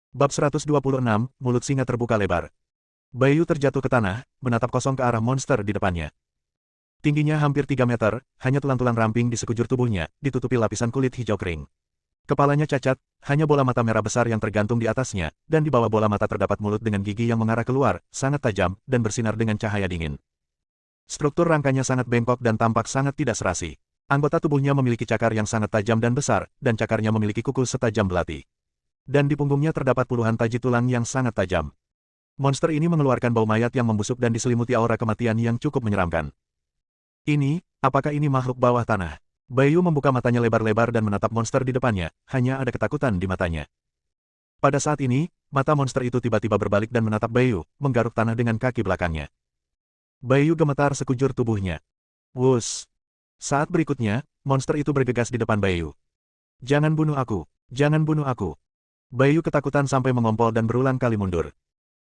Bab 126, mulut singa terbuka lebar. Baiyu terjatuh ke tanah, menatap kosong ke arah monster di depannya. Tingginya hampir 3 meter, hanya tulang-tulang ramping di sekujur tubuhnya, ditutupi lapisan kulit hijau kering. Kepalanya cacat, hanya bola mata merah besar yang tergantung di atasnya, dan di bawah bola mata terdapat mulut dengan gigi yang mengarah keluar, sangat tajam, dan bersinar dengan cahaya dingin. Struktur rangkanya sangat bengkok dan tampak sangat tidak serasi. Anggota tubuhnya memiliki cakar yang sangat tajam dan besar, dan cakarnya memiliki kuku setajam belati. Dan di punggungnya terdapat puluhan taji tulang yang sangat tajam. Monster ini mengeluarkan bau mayat yang membusuk dan diselimuti aura kematian yang cukup menyeramkan. Apakah ini makhluk bawah tanah? Baiyu membuka matanya lebar-lebar dan menatap monster di depannya, hanya ada ketakutan di matanya. Pada saat ini, mata monster itu tiba-tiba berbalik dan menatap Baiyu, menggaruk tanah dengan kaki belakangnya. Baiyu gemetar sekujur tubuhnya. Wus! Saat berikutnya, monster itu bergegas di depan Baiyu. Jangan bunuh aku! Jangan bunuh aku! Baiyu ketakutan sampai mengompol dan berulang kali mundur.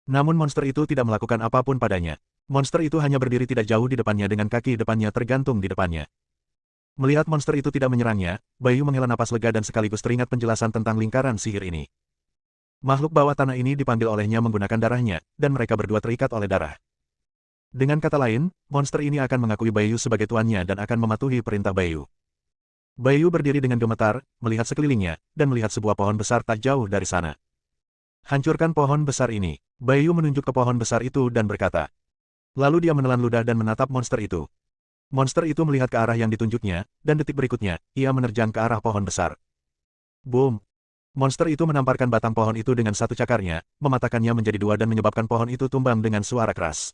Namun monster itu tidak melakukan apapun padanya. Monster itu hanya berdiri tidak jauh di depannya dengan kaki depannya tergantung di depannya. Melihat monster itu tidak menyerangnya, Baiyu menghela napas lega dan sekaligus teringat penjelasan tentang lingkaran sihir ini. Makhluk bawah tanah ini dipanggil olehnya menggunakan darahnya, dan mereka berdua terikat oleh darah. Dengan kata lain, monster ini akan mengakui Baiyu sebagai tuannya dan akan mematuhi perintah Baiyu. Baiyu berdiri dengan gemetar, melihat sekelilingnya, dan melihat sebuah pohon besar tak jauh dari sana. Hancurkan pohon besar ini. Baiyu menunjuk ke pohon besar itu dan berkata. Lalu dia menelan ludah dan menatap monster itu. Monster itu melihat ke arah yang ditunjuknya, dan detik berikutnya, ia menerjang ke arah pohon besar. Boom! Monster itu menamparkan batang pohon itu dengan satu cakarnya, mematahkannya menjadi dua dan menyebabkan pohon itu tumbang dengan suara keras.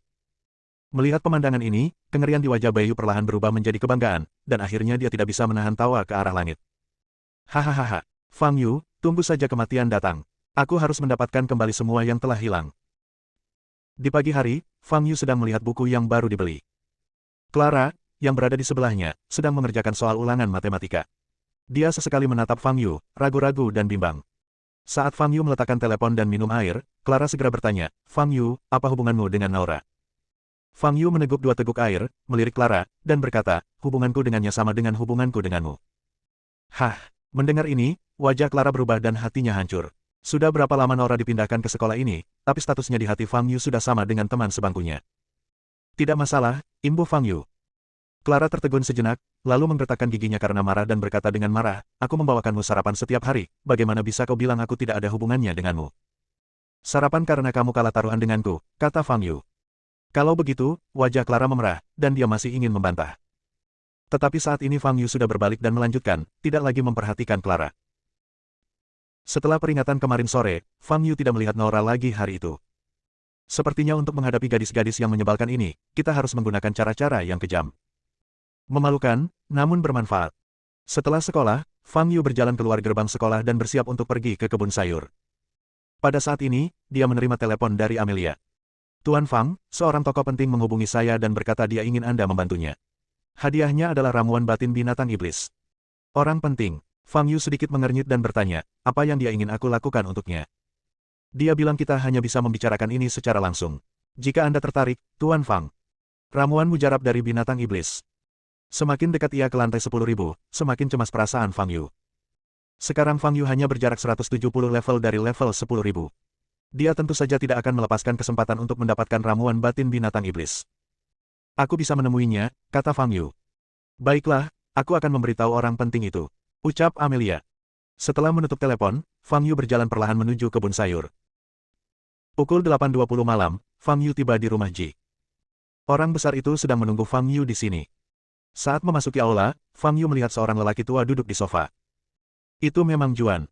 Melihat pemandangan ini, kengerian di wajah Baiyu perlahan berubah menjadi kebanggaan, dan akhirnya dia tidak bisa menahan tawa ke arah langit. Hahaha, Fang Yu, tunggu saja kematian datang. Aku harus mendapatkan kembali semua yang telah hilang. Di pagi hari, Fang Yu sedang melihat buku yang baru dibeli. Clara, yang berada di sebelahnya, sedang mengerjakan soal ulangan matematika. Dia sesekali menatap Fang Yu, ragu-ragu dan bimbang. Saat Fang Yu meletakkan telepon dan minum air, Clara segera bertanya, Fang Yu, apa hubunganmu dengan Naura? Fang Yu meneguk 2 teguk air, melirik Clara, dan berkata, hubunganku dengannya sama dengan hubunganku denganmu. Hah, mendengar ini, wajah Clara berubah dan hatinya hancur. Sudah berapa lama Naura dipindahkan ke sekolah ini, tapi statusnya di hati Fang Yu sudah sama dengan teman sebangkunya. Tidak masalah, imbuh Fang Yu. Clara tertegun sejenak, lalu menggertakkan giginya karena marah dan berkata dengan marah, aku membawakanmu sarapan setiap hari, bagaimana bisa kau bilang aku tidak ada hubungannya denganmu? Sarapan karena kamu kalah taruhan denganku, kata Fang Yu. Kalau begitu, wajah Clara memerah, dan dia masih ingin membantah. Tetapi saat ini Fang Yu sudah berbalik dan melanjutkan, tidak lagi memperhatikan Clara. Setelah peringatan kemarin sore, Fang Yu tidak melihat Naura lagi hari itu. Sepertinya untuk menghadapi gadis-gadis yang menyebalkan ini, kita harus menggunakan cara-cara yang kejam. Memalukan, namun bermanfaat. Setelah sekolah, Fang Yu berjalan keluar gerbang sekolah dan bersiap untuk pergi ke kebun sayur. Pada saat ini, dia menerima telepon dari Amelia. Tuan Fang, seorang tokoh penting menghubungi saya dan berkata dia ingin Anda membantunya. Hadiahnya adalah ramuan batin binatang iblis. Orang penting. Fang Yu sedikit mengernyit dan bertanya, apa yang dia ingin aku lakukan untuknya? Dia bilang kita hanya bisa membicarakan ini secara langsung. Jika Anda tertarik, Tuan Fang. Ramuan mujarab dari binatang iblis. Semakin dekat ia ke lantai 10.000, semakin cemas perasaan Fang Yu. Sekarang Fang Yu hanya berjarak 170 level dari level 10.000. Dia tentu saja tidak akan melepaskan kesempatan untuk mendapatkan ramuan batin binatang iblis. Aku bisa menemuinya, kata Fang Yu. Baiklah, aku akan memberitahu orang penting itu, ucap Amelia. Setelah menutup telepon, Fang Yu berjalan perlahan menuju kebun sayur. Pukul 8.20 malam, Fang Yu tiba di rumah Ji. Orang besar itu sedang menunggu Fang Yu di sini. Saat memasuki aula, Fang Yu melihat seorang lelaki tua duduk di sofa. Itu memang Juan.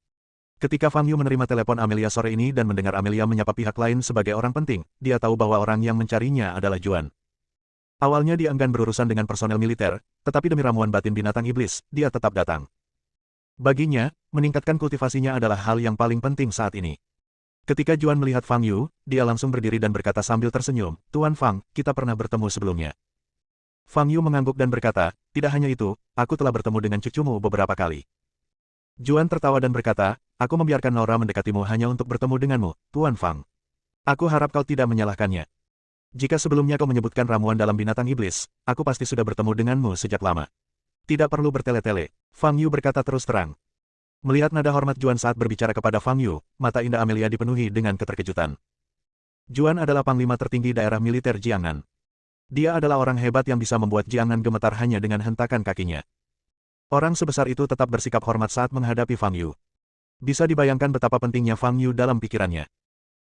Ketika Fang Yu menerima telepon Amelia sore ini dan mendengar Amelia menyapa pihak lain sebagai orang penting, dia tahu bahwa orang yang mencarinya adalah Juan. Awalnya dia enggan berurusan dengan personel militer, tetapi demi ramuan batin binatang iblis, dia tetap datang. Baginya, meningkatkan kultivasinya adalah hal yang paling penting saat ini. Ketika Juan melihat Fang Yu, dia langsung berdiri dan berkata sambil tersenyum, Tuan Fang, kita pernah bertemu sebelumnya. Fang Yu mengangguk dan berkata, tidak hanya itu, aku telah bertemu dengan cucumu beberapa kali. Juan tertawa dan berkata, aku membiarkan Naura mendekatimu hanya untuk bertemu denganmu, Tuan Fang. Aku harap kau tidak menyalahkannya. Jika sebelumnya kau menyebutkan ramuan dalam binatang iblis, aku pasti sudah bertemu denganmu sejak lama. Tidak perlu bertele-tele, Fang Yu berkata terus terang. Melihat nada hormat Juan saat berbicara kepada Fang Yu, mata indah Amelia dipenuhi dengan keterkejutan. Juan adalah panglima tertinggi daerah militer Jiangnan. Dia adalah orang hebat yang bisa membuat Jiangnan gemetar hanya dengan hentakan kakinya. Orang sebesar itu tetap bersikap hormat saat menghadapi Fang Yu. Bisa dibayangkan betapa pentingnya Fang Yu dalam pikirannya.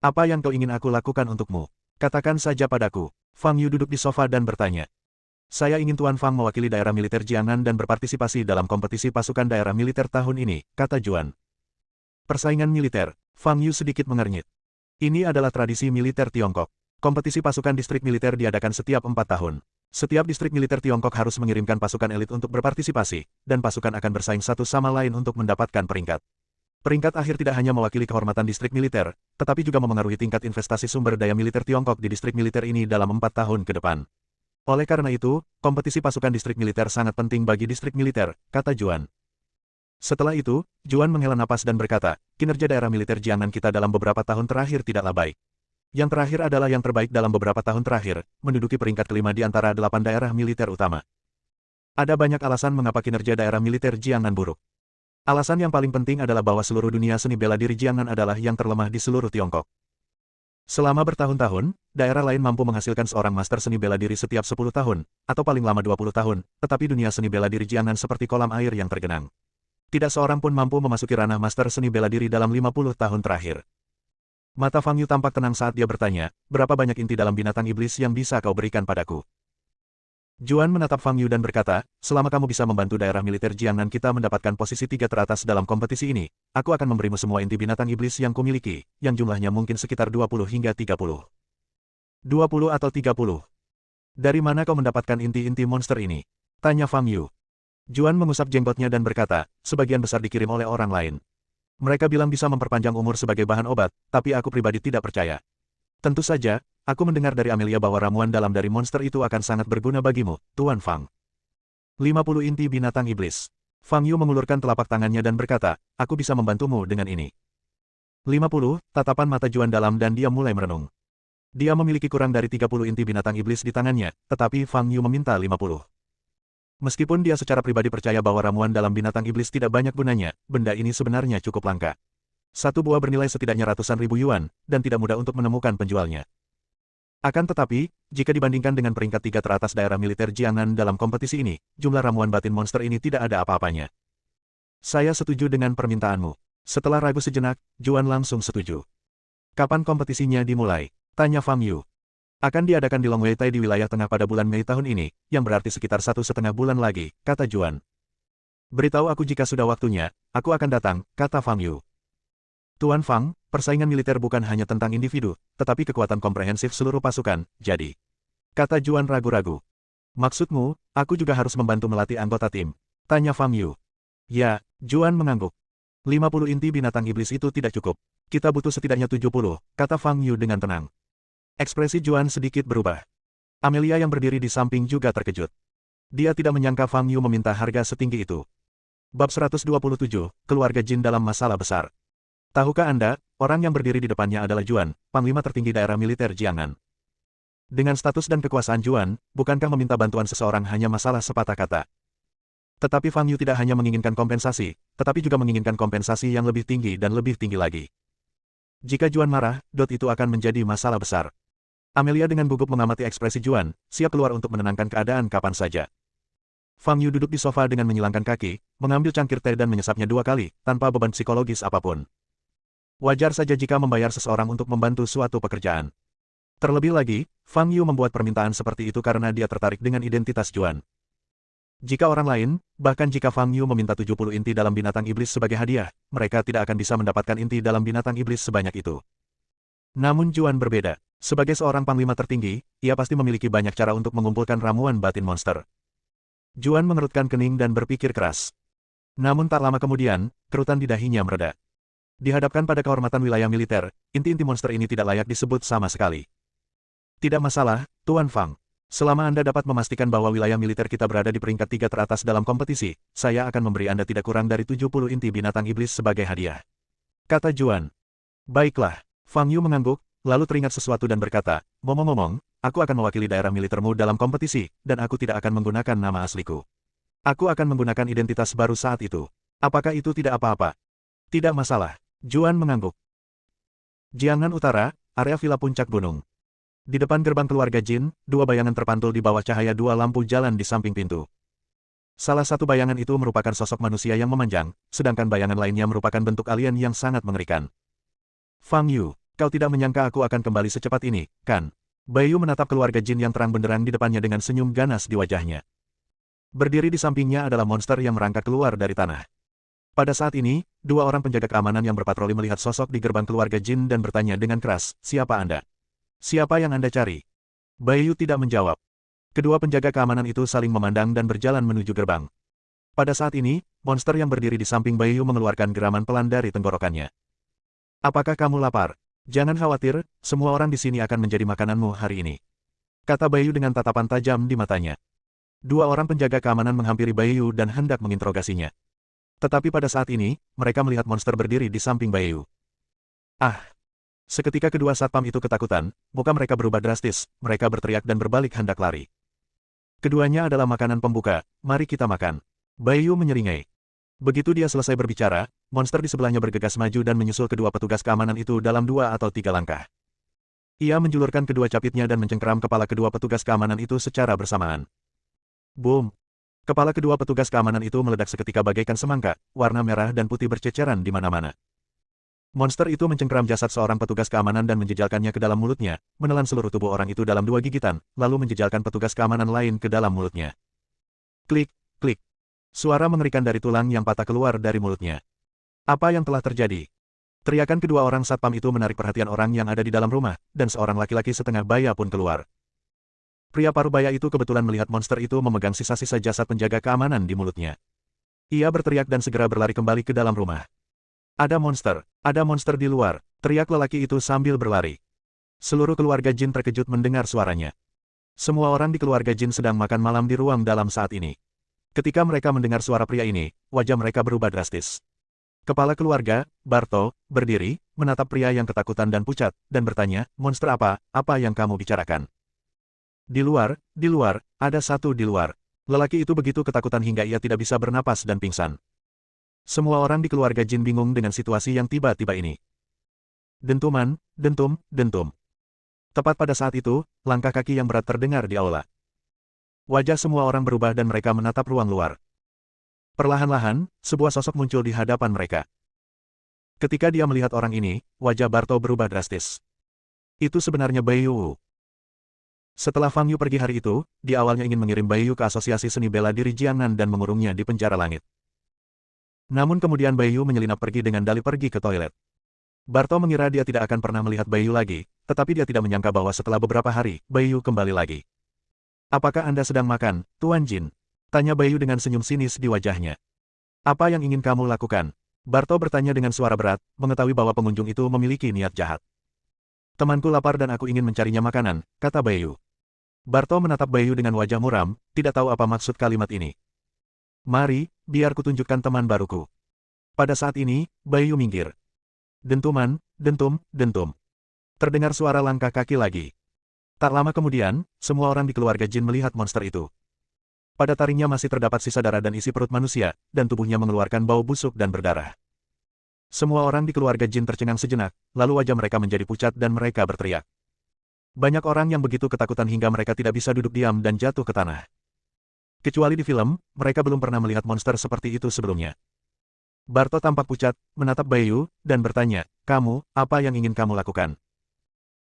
Apa yang kau ingin aku lakukan untukmu? Katakan saja padaku. Fang Yu duduk di sofa dan bertanya. Saya ingin Tuan Fang mewakili daerah militer Jiangnan dan berpartisipasi dalam kompetisi pasukan daerah militer tahun ini, kata Juan. Persaingan militer. Fang Yu sedikit mengernyit. Ini adalah tradisi militer Tiongkok. Kompetisi pasukan distrik militer diadakan setiap 4 tahun. Setiap distrik militer Tiongkok harus mengirimkan pasukan elit untuk berpartisipasi, dan pasukan akan bersaing satu sama lain untuk mendapatkan peringkat. Peringkat akhir tidak hanya mewakili kehormatan distrik militer, tetapi juga memengaruhi tingkat investasi sumber daya militer Tiongkok di distrik militer ini dalam 4 tahun ke depan. Oleh karena itu, kompetisi pasukan distrik militer sangat penting bagi distrik militer, kata Juan. Setelah itu, Juan menghela napas dan berkata, kinerja daerah militer Jiangnan kita dalam beberapa tahun terakhir tidaklah baik. Yang terakhir adalah yang terbaik dalam beberapa tahun terakhir, menduduki peringkat kelima di antara 8 daerah militer utama. Ada banyak alasan mengapa kinerja daerah militer Jiangnan buruk. Alasan yang paling penting adalah bahwa seluruh dunia seni bela diri Jiangnan adalah yang terlemah di seluruh Tiongkok. Selama bertahun-tahun, daerah lain mampu menghasilkan seorang master seni bela diri setiap 10 tahun, atau paling lama 20 tahun, tetapi dunia seni bela diri Jiangnan seperti kolam air yang tergenang. Tidak seorang pun mampu memasuki ranah master seni bela diri dalam 50 tahun terakhir. Mata Fang Yu tampak tenang saat dia bertanya, berapa banyak inti dalam binatang iblis yang bisa kau berikan padaku? Juan menatap Fang Yu dan berkata, selama kamu bisa membantu daerah militer Jiangnan kita mendapatkan posisi 3 teratas dalam kompetisi ini, aku akan memberimu semua inti binatang iblis yang kumiliki, yang jumlahnya mungkin sekitar 20 hingga 30. 20 atau 30. Dari mana kau mendapatkan inti-inti monster ini? Tanya Fang Yu. Juan mengusap jenggotnya dan berkata, sebagian besar dikirim oleh orang lain. Mereka bilang bisa memperpanjang umur sebagai bahan obat, tapi aku pribadi tidak percaya. Tentu saja, aku mendengar dari Amelia bahwa ramuan dalam dari monster itu akan sangat berguna bagimu, Tuan Fang. 50 inti binatang iblis. Fang Yu mengulurkan telapak tangannya dan berkata, aku bisa membantumu dengan ini. 50, tatapan mata Juan dalam dan dia mulai merenung. Dia memiliki kurang dari 30 inti binatang iblis di tangannya, tetapi Fang Yu meminta 50. Meskipun dia secara pribadi percaya bahwa ramuan dalam binatang iblis tidak banyak gunanya, benda ini sebenarnya cukup langka. Satu buah bernilai setidaknya ratusan ribu yuan, dan tidak mudah untuk menemukan penjualnya. Akan tetapi, jika dibandingkan dengan peringkat 3 teratas daerah militer Jiangnan dalam kompetisi ini, jumlah ramuan batin monster ini tidak ada apa-apanya. Saya setuju dengan permintaanmu. Setelah ragu sejenak, Juan langsung setuju. Kapan kompetisinya dimulai? Tanya Fang Yu. Akan diadakan di Longweitai di wilayah tengah pada bulan Mei tahun ini, yang berarti sekitar 1,5 bulan lagi, kata Juan. Beritahu aku jika sudah waktunya, aku akan datang, kata Fang Yu. Tuan Fang, persaingan militer bukan hanya tentang individu, tetapi kekuatan komprehensif seluruh pasukan, jadi. Kata Juan ragu-ragu. Maksudmu, aku juga harus membantu melatih anggota tim? Tanya Fang Yu. Ya, Juan mengangguk. 50 inti binatang iblis itu tidak cukup. Kita butuh setidaknya 70, kata Fang Yu dengan tenang. Ekspresi Juan sedikit berubah. Amelia yang berdiri di samping juga terkejut. Dia tidak menyangka Fang Yu meminta harga setinggi itu. Bab 127, Keluarga Jin dalam masalah besar. Tahukah Anda, orang yang berdiri di depannya adalah Juan, panglima tertinggi daerah militer Jiangnan. Dengan status dan kekuasaan Juan, bukankah meminta bantuan seseorang hanya masalah sepatah kata? Tetapi Fang Yu tidak hanya menginginkan kompensasi, tetapi juga menginginkan kompensasi yang lebih tinggi dan lebih tinggi lagi. Jika Juan marah, itu akan menjadi masalah besar. Amelia dengan gugup mengamati ekspresi Juan, siap keluar untuk menenangkan keadaan kapan saja. Fang Yu duduk di sofa dengan menyilangkan kaki, mengambil cangkir teh dan menyesapnya 2 kali, tanpa beban psikologis apapun. Wajar saja jika membayar seseorang untuk membantu suatu pekerjaan. Terlebih lagi, Fang Yu membuat permintaan seperti itu karena dia tertarik dengan identitas Juan. Jika orang lain, bahkan jika Fang Yu meminta 70 inti dalam binatang iblis sebagai hadiah, mereka tidak akan bisa mendapatkan inti dalam binatang iblis sebanyak itu. Namun Juan berbeda. Sebagai seorang panglima tertinggi, ia pasti memiliki banyak cara untuk mengumpulkan ramuan batin monster. Juan mengerutkan kening dan berpikir keras. Namun tak lama kemudian, kerutan di dahinya mereda. Dihadapkan pada kehormatan wilayah militer, inti-inti monster ini tidak layak disebut sama sekali. Tidak masalah, Tuan Fang. Selama Anda dapat memastikan bahwa wilayah militer kita berada di peringkat 3 teratas dalam kompetisi, saya akan memberi Anda tidak kurang dari 70 inti binatang iblis sebagai hadiah. Kata Juan. Baiklah. Fang Yu mengangguk, lalu teringat sesuatu dan berkata, ngomong-ngomong, aku akan mewakili daerah militermu dalam kompetisi, dan aku tidak akan menggunakan nama asliku. Aku akan menggunakan identitas baru saat itu. Apakah itu tidak apa-apa? Tidak masalah. Juan mengangguk. Jiangan Utara, area villa puncak gunung. Di depan gerbang keluarga Jin, dua bayangan terpantul di bawah cahaya dua lampu jalan di samping pintu. Salah satu bayangan itu merupakan sosok manusia yang memanjang, sedangkan bayangan lainnya merupakan bentuk alien yang sangat mengerikan. Fang Yu, kau tidak menyangka aku akan kembali secepat ini, kan? Baiyu menatap keluarga Jin yang terang benderang di depannya dengan senyum ganas di wajahnya. Berdiri di sampingnya adalah monster yang merangkak keluar dari tanah. Pada saat ini, dua orang penjaga keamanan yang berpatroli melihat sosok di gerbang keluarga Jin dan bertanya dengan keras, "Siapa Anda? Siapa yang Anda cari?" Baiyu tidak menjawab. Kedua penjaga keamanan itu saling memandang dan berjalan menuju gerbang. Pada saat ini, monster yang berdiri di samping Baiyu mengeluarkan geraman pelan dari tenggorokannya. "Apakah kamu lapar? Jangan khawatir, semua orang di sini akan menjadi makananmu hari ini," kata Baiyu dengan tatapan tajam di matanya. Dua orang penjaga keamanan menghampiri Baiyu dan hendak menginterogasinya. Tetapi pada saat ini, mereka melihat monster berdiri di samping Baiyu. Ah! Seketika kedua satpam itu ketakutan, muka mereka berubah drastis, mereka berteriak dan berbalik hendak lari. Keduanya adalah makanan pembuka, mari kita makan. Baiyu menyeringai. Begitu dia selesai berbicara, monster di sebelahnya bergegas maju dan menyusul kedua petugas keamanan itu dalam 2 atau 3 langkah. Ia menjulurkan kedua capitnya dan mencengkeram kepala kedua petugas keamanan itu secara bersamaan. Boom! Kepala kedua petugas keamanan itu meledak seketika bagaikan semangka, warna merah dan putih berceceran di mana-mana. Monster itu mencengkeram jasad seorang petugas keamanan dan menjejalkannya ke dalam mulutnya, menelan seluruh tubuh orang itu dalam 2 gigitan, lalu menjejalkan petugas keamanan lain ke dalam mulutnya. Klik, klik. Suara mengerikan dari tulang yang patah keluar dari mulutnya. Apa yang telah terjadi? Teriakan kedua orang satpam itu menarik perhatian orang yang ada di dalam rumah, dan seorang laki-laki setengah baya pun keluar. Pria parubaya itu kebetulan melihat monster itu memegang sisa-sisa jasad penjaga keamanan di mulutnya. Ia berteriak dan segera berlari kembali ke dalam rumah. Ada monster di luar, teriak lelaki itu sambil berlari. Seluruh keluarga Jin terkejut mendengar suaranya. Semua orang di keluarga Jin sedang makan malam di ruang dalam saat ini. Ketika mereka mendengar suara pria ini, wajah mereka berubah drastis. Kepala keluarga, Barto, berdiri, menatap pria yang ketakutan dan pucat, dan bertanya, "Monster apa yang kamu bicarakan?" Di luar, ada satu di luar. Lelaki itu begitu ketakutan hingga ia tidak bisa bernapas dan pingsan. Semua orang di keluarga Jin bingung dengan situasi yang tiba-tiba ini. Dentuman, dentum. Tepat pada saat itu, langkah kaki yang berat terdengar di aula. Wajah semua orang berubah dan mereka menatap ruang luar. Perlahan-lahan, sebuah sosok muncul di hadapan mereka. Ketika dia melihat orang ini, wajah Barto berubah drastis. Itu sebenarnya Baiyu. Setelah Fang Yu pergi hari itu, dia awalnya ingin mengirim Baiyu ke Asosiasi Seni Bela Diri Jiangnan dan mengurungnya di penjara langit. Namun kemudian Baiyu menyelinap pergi dengan dalih pergi ke toilet. Barto mengira dia tidak akan pernah melihat Baiyu lagi, tetapi dia tidak menyangka bahwa setelah beberapa hari, Baiyu kembali lagi. "Apakah Anda sedang makan, Tuan Jin?" tanya Baiyu dengan senyum sinis di wajahnya. "Apa yang ingin kamu lakukan?" Barto bertanya dengan suara berat, mengetahui bahwa pengunjung itu memiliki niat jahat. "Temanku lapar dan aku ingin mencarinya makanan," kata Baiyu. Barto menatap Baiyu dengan wajah muram, tidak tahu apa maksud kalimat ini. "Mari, biar kutunjukkan teman baruku." Pada saat ini, Baiyu minggir. Dentuman, dentum. Terdengar suara langkah kaki lagi. Tak lama kemudian, semua orang di keluarga Jin melihat monster itu. Pada taringnya masih terdapat sisa darah dan isi perut manusia, dan tubuhnya mengeluarkan bau busuk dan berdarah. Semua orang di keluarga Jin tercengang sejenak, lalu wajah mereka menjadi pucat dan mereka berteriak. Banyak orang yang begitu ketakutan hingga mereka tidak bisa duduk diam dan jatuh ke tanah. Kecuali di film, mereka belum pernah melihat monster seperti itu sebelumnya. Barto tampak pucat, menatap Baiyu, dan bertanya, "Kamu, apa yang ingin kamu lakukan?"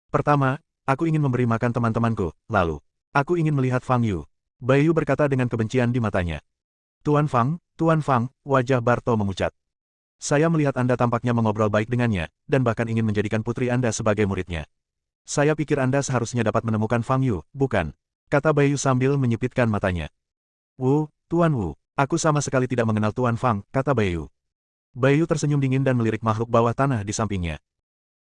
"Pertama, aku ingin memberi makan teman-temanku, lalu, aku ingin melihat Fang Yu." Baiyu berkata dengan kebencian di matanya. Tuan Fang, wajah Barto memucat. "Saya melihat Anda tampaknya mengobrol baik dengannya, dan bahkan ingin menjadikan putri Anda sebagai muridnya. Saya pikir Anda seharusnya dapat menemukan Fang Yu, bukan?" kata Baiyu sambil menyipitkan matanya. Tuan Wu, aku sama sekali tidak mengenal Tuan Fang," kata Baiyu. Baiyu tersenyum dingin dan melirik makhluk bawah tanah di sampingnya.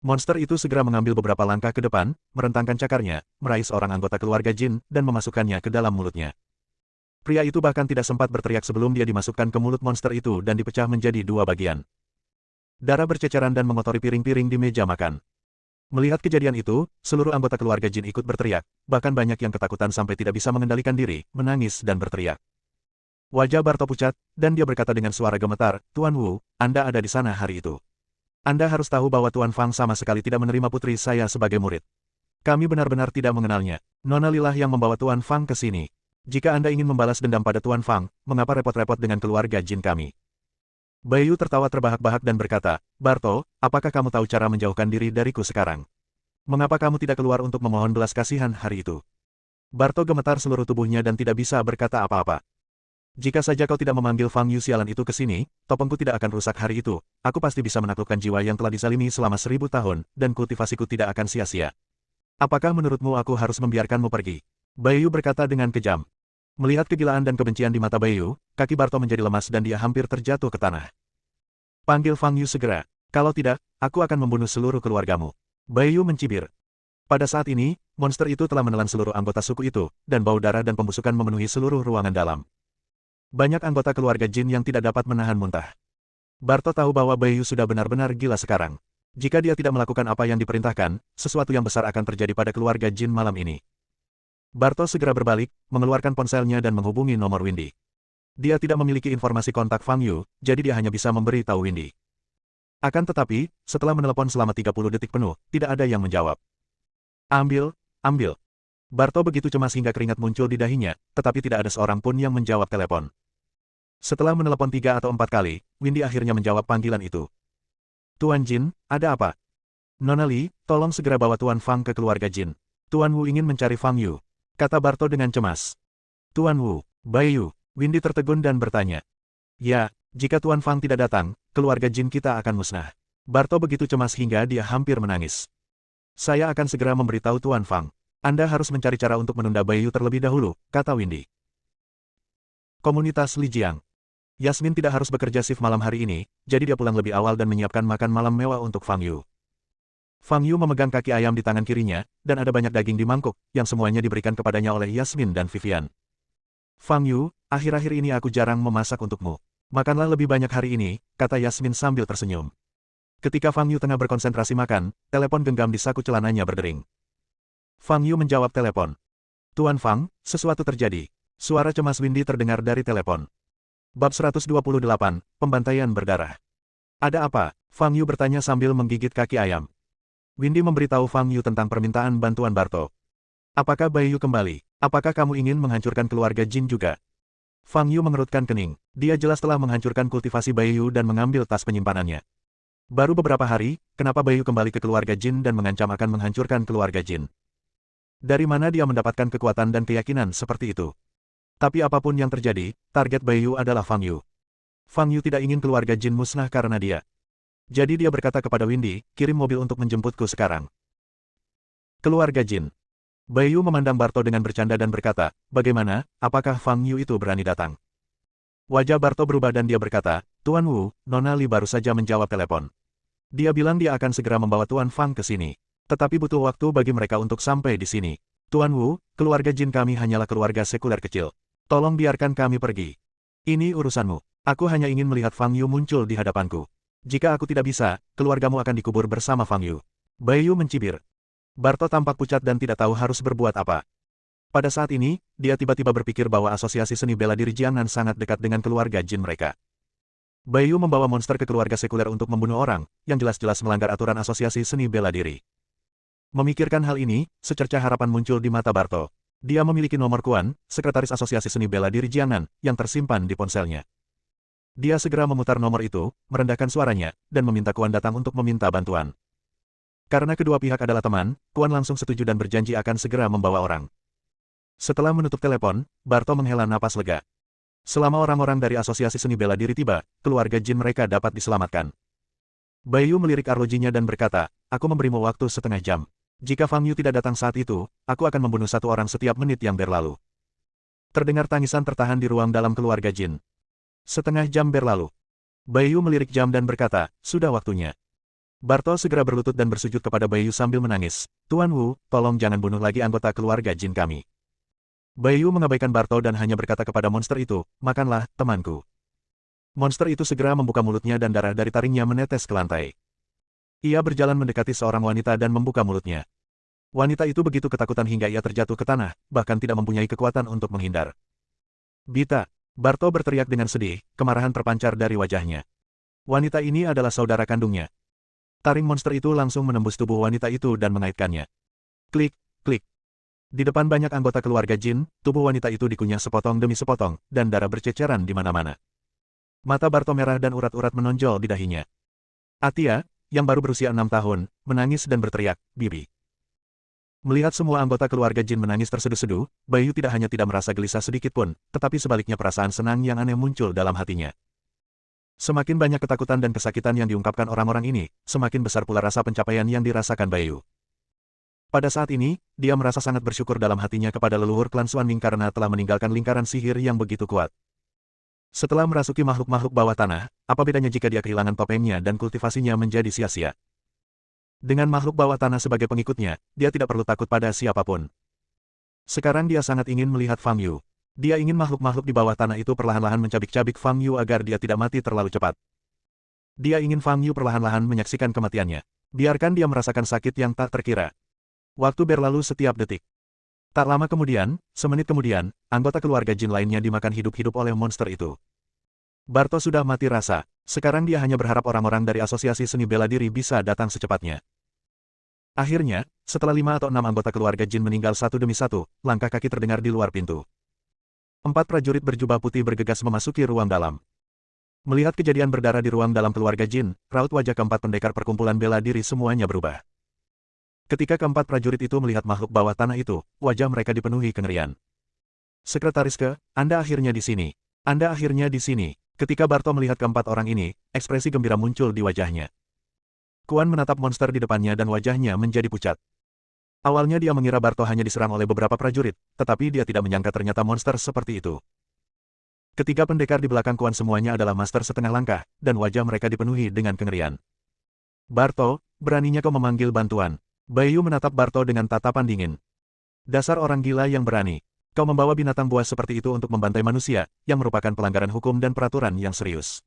Monster itu segera mengambil beberapa langkah ke depan, merentangkan cakarnya, meraih seorang anggota keluarga Jin, dan memasukkannya ke dalam mulutnya. Pria itu bahkan tidak sempat berteriak sebelum dia dimasukkan ke mulut monster itu dan dipecah menjadi 2 bagian. Darah berceceran dan mengotori piring-piring di meja makan. Melihat kejadian itu, seluruh anggota keluarga Jin ikut berteriak, bahkan banyak yang ketakutan sampai tidak bisa mengendalikan diri, menangis dan berteriak. Wajah Barto pucat, dan dia berkata dengan suara gemetar, Tuan Wu, Anda ada di sana hari itu. Anda harus tahu bahwa Tuan Fang sama sekali tidak menerima putri saya sebagai murid. Kami benar-benar tidak mengenalnya. Nona Lilah yang membawa Tuan Fang ke sini. Jika Anda ingin membalas dendam pada Tuan Fang, mengapa repot-repot dengan keluarga Jin kami? Bai Yu tertawa terbahak-bahak dan berkata, Barto, apakah kamu tahu cara menjauhkan diri dariku sekarang? Mengapa kamu tidak keluar untuk memohon belas kasihan hari itu? Barto gemetar seluruh tubuhnya dan tidak bisa berkata apa-apa. Jika saja kau tidak memanggil Fang Yu sialan itu ke sini, topengku tidak akan rusak hari itu. Aku pasti bisa menaklukkan jiwa yang telah disalimi selama 1000 tahun, dan kultivasiku tidak akan sia-sia. Apakah menurutmu aku harus membiarkanmu pergi? Bai Yu berkata dengan kejam. Melihat kegilaan dan kebencian di mata Bai Yu, kaki Barto menjadi lemas dan dia hampir terjatuh ke tanah. Panggil Fang Yu segera. Kalau tidak, aku akan membunuh seluruh keluargamu. Bai Yu mencibir. Pada saat ini, monster itu telah menelan seluruh anggota suku itu, dan bau darah dan pembusukan memenuhi seluruh ruangan dalam. Banyak anggota keluarga Jin yang tidak dapat menahan muntah. Barto tahu bahwa Bai Yu sudah benar-benar gila sekarang. Jika dia tidak melakukan apa yang diperintahkan, sesuatu yang besar akan terjadi pada keluarga Jin malam ini. Barto segera berbalik, mengeluarkan ponselnya dan menghubungi nomor Windy. Dia tidak memiliki informasi kontak Fang Yu, jadi dia hanya bisa memberi tahu Windy. Akan tetapi, setelah menelepon selama 30 detik penuh, tidak ada yang menjawab. Ambil. Barto begitu cemas hingga keringat muncul di dahinya, tetapi tidak ada seorang pun yang menjawab telepon. Setelah menelepon 3 atau 4 kali, Windy akhirnya menjawab panggilan itu. Tuan Jin, ada apa? Nona Li, tolong segera bawa Tuan Fang ke keluarga Jin. Tuan Wu ingin mencari Fang Yu, kata Barto dengan cemas. Tuan Wu, Bai Yu, Windy tertegun dan bertanya. Ya, jika Tuan Fang tidak datang, keluarga Jin kita akan musnah. Barto begitu cemas hingga dia hampir menangis. Saya akan segera memberitahu Tuan Fang. Anda harus mencari cara untuk menunda Bai Yu terlebih dahulu, kata Windy. Komunitas Lijiang. Yasmin tidak harus bekerja shift malam hari ini, jadi dia pulang lebih awal dan menyiapkan makan malam mewah untuk Fang Yu. Fang Yu memegang kaki ayam di tangan kirinya, dan ada banyak daging di mangkuk, yang semuanya diberikan kepadanya oleh Yasmin dan Vivian. Fang Yu, akhir-akhir ini aku jarang memasak untukmu. Makanlah lebih banyak hari ini, kata Yasmin sambil tersenyum. Ketika Fang Yu tengah berkonsentrasi makan, telepon genggam di saku celananya berdering. Fang Yu menjawab telepon. Tuan Fang, sesuatu terjadi. Suara cemas Windy terdengar dari telepon. Bab 128, Pembantaian berdarah. Ada apa? Fang Yu bertanya sambil menggigit kaki ayam. Windy memberitahu Fang Yu tentang permintaan bantuan Barto. Apakah Bai Yu kembali? Apakah kamu ingin menghancurkan keluarga Jin juga? Fang Yu mengerutkan kening. Dia jelas telah menghancurkan kultivasi Bai Yu dan mengambil tas penyimpanannya. Baru beberapa hari, kenapa Bai Yu kembali ke keluarga Jin dan mengancam akan menghancurkan keluarga Jin? Dari mana dia mendapatkan kekuatan dan keyakinan seperti itu? Tapi apapun yang terjadi, target Bai Yu adalah Fang Yu. Fang Yu tidak ingin keluarga Jin musnah karena dia. Jadi dia berkata kepada Windy, kirim mobil untuk menjemputku sekarang. Keluarga Jin. Bai Yu memandang Barto dengan bercanda dan berkata, bagaimana, apakah Fang Yu itu berani datang? Wajah Barto berubah dan dia berkata, Tuan Wu, Nona Li baru saja menjawab telepon. Dia bilang dia akan segera membawa Tuan Fang ke sini. Tetapi butuh waktu bagi mereka untuk sampai di sini. Tuan Wu, keluarga Jin kami hanyalah keluarga sekuler kecil. Tolong biarkan kami pergi. Ini urusanmu. Aku hanya ingin melihat Fang Yu muncul di hadapanku. Jika aku tidak bisa, keluargamu akan dikubur bersama Fang Yu. Bai Yu mencibir. Barto tampak pucat dan tidak tahu harus berbuat apa. Pada saat ini, dia tiba-tiba berpikir bahwa asosiasi seni bela diri Jiangnan sangat dekat dengan keluarga Jin mereka. Bai Yu membawa monster ke keluarga sekuler untuk membunuh orang, yang jelas-jelas melanggar aturan asosiasi seni bela diri. Memikirkan hal ini, secercah harapan muncul di mata Barto. Dia memiliki nomor Kuan, sekretaris asosiasi seni bela diri Jiangnan, yang tersimpan di ponselnya. Dia segera memutar nomor itu, merendahkan suaranya, dan meminta Kuan datang untuk meminta bantuan. Karena kedua pihak adalah teman, Kuan langsung setuju dan berjanji akan segera membawa orang. Setelah menutup telepon, Barto menghela napas lega. Selama orang-orang dari asosiasi seni bela diri tiba, keluarga Jin mereka dapat diselamatkan. Bai Yu melirik arlojinya dan berkata, aku memberimu waktu setengah jam. Jika Fang Yu tidak datang saat itu, aku akan membunuh satu orang setiap menit yang berlalu. Terdengar tangisan tertahan di ruang dalam keluarga Jin. Setengah jam berlalu. Bai Yu melirik jam dan berkata, sudah waktunya. Barto segera berlutut dan bersujud kepada Bai Yu sambil menangis. Tuan Wu, tolong jangan bunuh lagi anggota keluarga Jin kami. Bai Yu mengabaikan Barto dan hanya berkata kepada monster itu, makanlah, temanku. Monster itu segera membuka mulutnya dan darah dari taringnya menetes ke lantai. Ia berjalan mendekati seorang wanita dan membuka mulutnya. Wanita itu begitu ketakutan hingga ia terjatuh ke tanah, bahkan tidak mempunyai kekuatan untuk menghindar. Bita. Barto berteriak dengan sedih, kemarahan terpancar dari wajahnya. Wanita ini adalah saudara kandungnya. Taring monster itu langsung menembus tubuh wanita itu dan mengaitkannya. Klik, klik. Di depan banyak anggota keluarga Jin, tubuh wanita itu dikunyah sepotong demi sepotong, dan darah berceceran di mana-mana. Mata Barto merah dan urat-urat menonjol di dahinya. Atia, yang baru berusia 6 tahun, menangis dan berteriak, "Bibi." Melihat semua anggota keluarga Jin menangis terseduh-seduh, Bayu tidak hanya tidak merasa gelisah sedikit pun, tetapi sebaliknya perasaan senang yang aneh muncul dalam hatinya. Semakin banyak ketakutan dan kesakitan yang diungkapkan orang-orang ini, semakin besar pula rasa pencapaian yang dirasakan Bayu. Pada saat ini, dia merasa sangat bersyukur dalam hatinya kepada leluhur klan Xuan Ming karena telah meninggalkan lingkaran sihir yang begitu kuat. Setelah merasuki makhluk-makhluk bawah tanah, apa bedanya jika dia kehilangan topengnya dan kultivasinya menjadi sia-sia? Dengan makhluk bawah tanah sebagai pengikutnya, dia tidak perlu takut pada siapapun. Sekarang dia sangat ingin melihat Fang Yu. Dia ingin makhluk-makhluk di bawah tanah itu perlahan-lahan mencabik-cabik Fang Yu agar dia tidak mati terlalu cepat. Dia ingin Fang Yu perlahan-lahan menyaksikan kematiannya. Biarkan dia merasakan sakit yang tak terkira. Waktu berlalu setiap detik. Tak lama kemudian, semenit kemudian, anggota keluarga Jin lainnya dimakan hidup-hidup oleh monster itu. Barto sudah mati rasa, sekarang dia hanya berharap orang-orang dari asosiasi seni bela diri bisa datang secepatnya. Akhirnya, setelah 5 atau 6 anggota keluarga Jin meninggal satu demi satu, langkah kaki terdengar di luar pintu. 4 prajurit berjubah putih bergegas memasuki ruang dalam. Melihat kejadian berdarah di ruang dalam keluarga Jin, raut wajah keempat pendekar perkumpulan bela diri semuanya berubah. Ketika keempat prajurit itu melihat makhluk bawah tanah itu, wajah mereka dipenuhi kengerian. "Sekretaris Ke, Anda akhirnya di sini. Anda akhirnya di sini." Ketika Barto melihat keempat orang ini, ekspresi gembira muncul di wajahnya. Kuan menatap monster di depannya dan wajahnya menjadi pucat. Awalnya dia mengira Barto hanya diserang oleh beberapa prajurit, tetapi dia tidak menyangka ternyata monster seperti itu. Ketiga pendekar di belakang Kuan semuanya adalah master setengah langkah, dan wajah mereka dipenuhi dengan kengerian. "Barto, beraninya kau memanggil bantuan?" Bayu menatap Barto dengan tatapan dingin. "Dasar orang gila yang berani. Kau membawa binatang buas seperti itu untuk membantai manusia, yang merupakan pelanggaran hukum dan peraturan yang serius.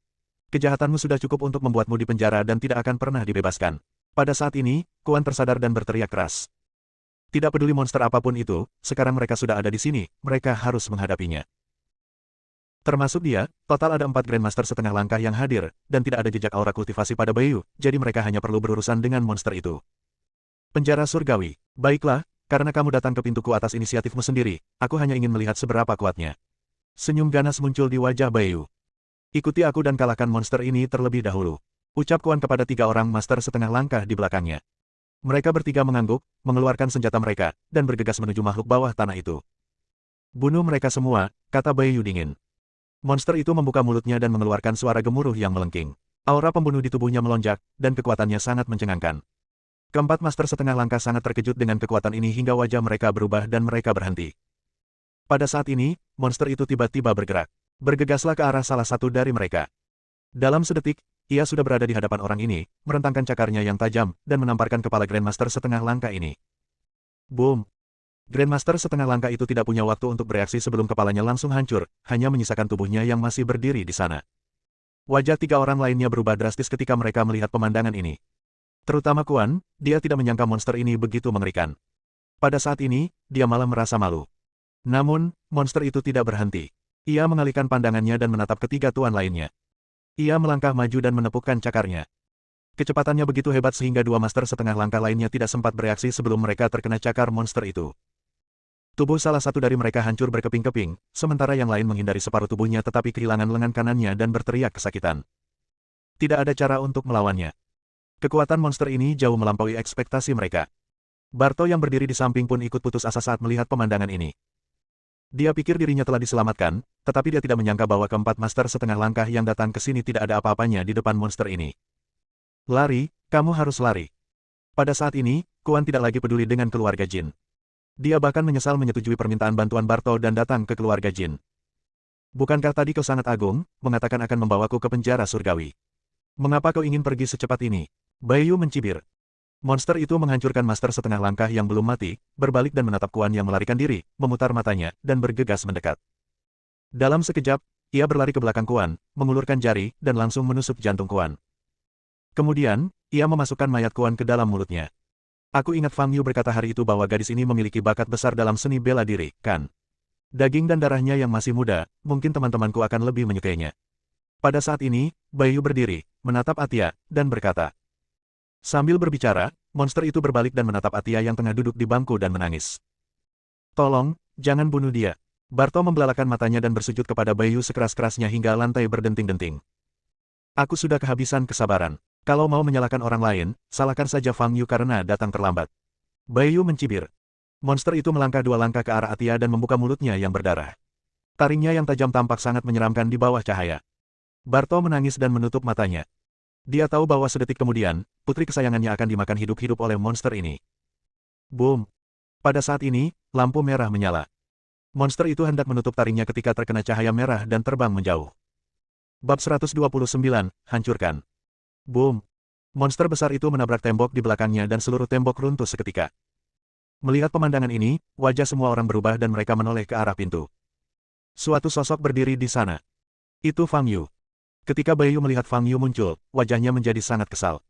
Kejahatanmu sudah cukup untuk membuatmu dipenjara dan tidak akan pernah dibebaskan." Pada saat ini, Kuan tersadar dan berteriak keras. Tidak peduli monster apapun itu, sekarang mereka sudah ada di sini, mereka harus menghadapinya. Termasuk dia, total ada 4 Grandmaster setengah langkah yang hadir, dan tidak ada jejak aura kultivasi pada Bayu, jadi mereka hanya perlu berurusan dengan monster itu. Penjara surgawi. Baiklah, karena kamu datang ke pintuku atas inisiatifmu sendiri, aku hanya ingin melihat seberapa kuatnya. Senyum ganas muncul di wajah Bayu. Ikuti aku dan kalahkan monster ini terlebih dahulu. Ucap Kuan kepada 3 orang master setengah langkah di belakangnya. Mereka bertiga mengangguk, mengeluarkan senjata mereka, dan bergegas menuju makhluk bawah tanah itu. "Bunuh mereka semua," kata Bayu dingin. Monster itu membuka mulutnya dan mengeluarkan suara gemuruh yang melengking. Aura pembunuh di tubuhnya melonjak, dan kekuatannya sangat mencengangkan. Keempat master setengah langkah sangat terkejut dengan kekuatan ini hingga wajah mereka berubah dan mereka berhenti. Pada saat ini, monster itu tiba-tiba bergerak. Bergegaslah ke arah salah satu dari mereka. Dalam sedetik, ia sudah berada di hadapan orang ini, merentangkan cakarnya yang tajam, dan menamparkan kepala Grandmaster setengah langkah ini. Boom! Grandmaster setengah langkah itu tidak punya waktu untuk bereaksi sebelum kepalanya langsung hancur, hanya menyisakan tubuhnya yang masih berdiri di sana. Wajah 3 orang lainnya berubah drastis ketika mereka melihat pemandangan ini. Terutama Kuan, dia tidak menyangka monster ini begitu mengerikan. Pada saat ini, dia malah merasa malu. Namun, monster itu tidak berhenti. Ia mengalihkan pandangannya dan menatap ketiga tuan lainnya. Ia melangkah maju dan menepukkan cakarnya. Kecepatannya begitu hebat sehingga 2 master setengah langkah lainnya tidak sempat bereaksi sebelum mereka terkena cakar monster itu. Tubuh salah satu dari mereka hancur berkeping-keping, sementara yang lain menghindari separuh tubuhnya tetapi kehilangan lengan kanannya dan berteriak kesakitan. Tidak ada cara untuk melawannya. Kekuatan monster ini jauh melampaui ekspektasi mereka. Barto yang berdiri di samping pun ikut putus asa saat melihat pemandangan ini. Dia pikir dirinya telah diselamatkan, tetapi dia tidak menyangka bahwa keempat master setengah langkah yang datang ke sini tidak ada apa-apanya di depan monster ini. "Lari, kamu harus lari." Pada saat ini, Kuan tidak lagi peduli dengan keluarga Jin. Dia bahkan menyesal menyetujui permintaan bantuan Barto dan datang ke keluarga Jin. "Bukankah tadi kau sangat agung, mengatakan akan membawaku ke penjara surgawi? Mengapa kau ingin pergi secepat ini?" Bayu mencibir. Monster itu menghancurkan master setengah langkah yang belum mati, berbalik dan menatap Kuan yang melarikan diri, memutar matanya, dan bergegas mendekat. Dalam sekejap, ia berlari ke belakang Kuan, mengulurkan jari, dan langsung menusuk jantung Kuan. Kemudian, ia memasukkan mayat Kuan ke dalam mulutnya. "Aku ingat Fang Yu berkata hari itu bahwa gadis ini memiliki bakat besar dalam seni bela diri, kan? Daging dan darahnya yang masih muda, mungkin teman-temanku akan lebih menyukainya. Pada saat ini, Baiyu berdiri, menatap Atia, dan berkata. Sambil berbicara, monster itu berbalik dan menatap Atia yang tengah duduk di bangku dan menangis. Tolong, jangan bunuh dia. Barto membelalakan matanya dan bersujud kepada Baiyu sekeras-kerasnya hingga lantai berdenting-denting. Aku sudah kehabisan kesabaran. Kalau mau menyalahkan orang lain, salahkan saja Fang Yu karena datang terlambat. Baiyu mencibir. Monster itu melangkah 2 langkah ke arah Atia dan membuka mulutnya yang berdarah. Taringnya yang tajam tampak sangat menyeramkan di bawah cahaya. Barto menangis dan menutup matanya. Dia tahu bahwa sedetik kemudian, putri kesayangannya akan dimakan hidup-hidup oleh monster ini. Boom! Pada saat ini, lampu merah menyala. Monster itu hendak menutup taringnya ketika terkena cahaya merah dan terbang menjauh. Bab 129, hancurkan. Boom! Monster besar itu menabrak tembok di belakangnya dan seluruh tembok runtuh seketika. Melihat pemandangan ini, wajah semua orang berubah dan mereka menoleh ke arah pintu. Suatu sosok berdiri di sana. Itu Fang Yu. Ketika Baiyu melihat Fang Yu muncul, wajahnya menjadi sangat kesal.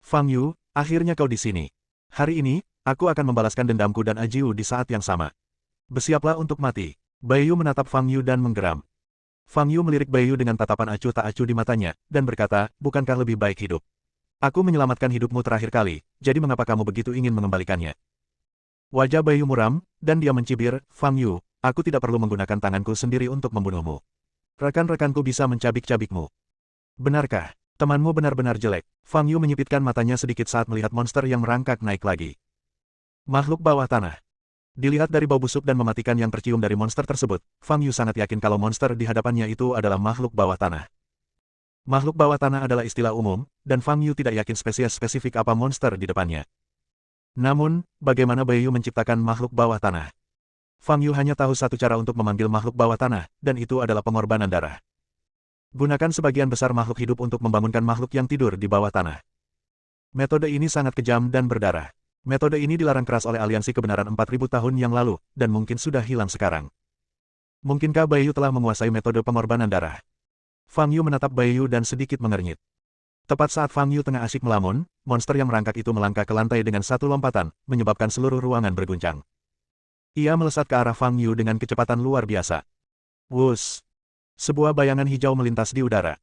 Fang Yu, akhirnya kau di sini. Hari ini, aku akan membalaskan dendamku dan Ajiu di saat yang sama. Bersiaplah untuk mati. Baiyu menatap Fang Yu dan menggeram. Fang Yu melirik Baiyu dengan tatapan acuh tak acuh di matanya, dan berkata, bukankah lebih baik hidup? Aku menyelamatkan hidupmu terakhir kali, jadi mengapa kamu begitu ingin mengembalikannya? Wajah Baiyu muram, dan dia mencibir, Fang Yu, aku tidak perlu menggunakan tanganku sendiri untuk membunuhmu. Rekan-rekanku bisa mencabik-cabikmu. Benarkah? Temanmu benar-benar jelek. Fang Yu menyipitkan matanya sedikit saat melihat monster yang merangkak naik lagi. Makhluk bawah tanah. Dilihat dari bau busuk dan mematikan yang tercium dari monster tersebut, Fang Yu sangat yakin kalau monster di hadapannya itu adalah makhluk bawah tanah. Makhluk bawah tanah adalah istilah umum, dan Fang Yu tidak yakin spesies spesifik apa monster di depannya. Namun, bagaimana Baiyu menciptakan makhluk bawah tanah? Fang Yu hanya tahu satu cara untuk memanggil makhluk bawah tanah, dan itu adalah pengorbanan darah. Gunakan sebagian besar makhluk hidup untuk membangunkan makhluk yang tidur di bawah tanah. Metode ini sangat kejam dan berdarah. Metode ini dilarang keras oleh Aliansi Kebenaran 4000 tahun yang lalu, dan mungkin sudah hilang sekarang. Mungkinkah Baiyu telah menguasai metode pengorbanan darah? Fang Yu menatap Baiyu dan sedikit mengernyit. Tepat saat Fang Yu tengah asyik melamun, monster yang merangkak itu melangkah ke lantai dengan satu lompatan, menyebabkan seluruh ruangan berguncang. Ia melesat ke arah Fang Yu dengan kecepatan luar biasa. Wuss! Sebuah bayangan hijau melintas di udara.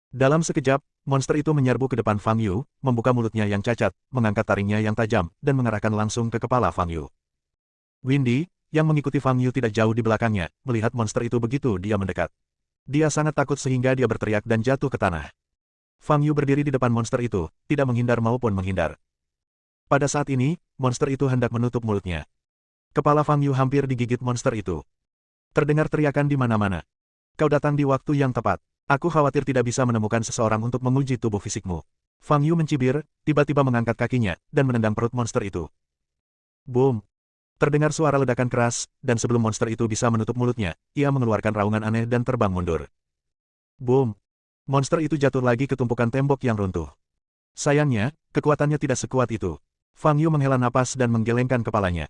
Dalam sekejap, monster itu menyerbu ke depan Fang Yu, membuka mulutnya yang cacat, mengangkat taringnya yang tajam, dan mengarahkan langsung ke kepala Fang Yu. Windy, yang mengikuti Fang Yu tidak jauh di belakangnya, melihat monster itu begitu dia mendekat. Dia sangat takut sehingga dia berteriak dan jatuh ke tanah. Fang Yu berdiri di depan monster itu, tidak menghindar maupun menghindar. Pada saat ini, monster itu hendak menutup mulutnya. Kepala Fang Yu hampir digigit monster itu. Terdengar teriakan di mana-mana. Kau datang di waktu yang tepat. Aku khawatir tidak bisa menemukan seseorang untuk menguji tubuh fisikmu. Fang Yu mencibir, tiba-tiba mengangkat kakinya, dan menendang perut monster itu. Boom! Terdengar suara ledakan keras, dan sebelum monster itu bisa menutup mulutnya, ia mengeluarkan raungan aneh dan terbang mundur. Boom! Monster itu jatuh lagi ke tumpukan tembok yang runtuh. Sayangnya, kekuatannya tidak sekuat itu. Fang Yu menghela napas dan menggelengkan kepalanya.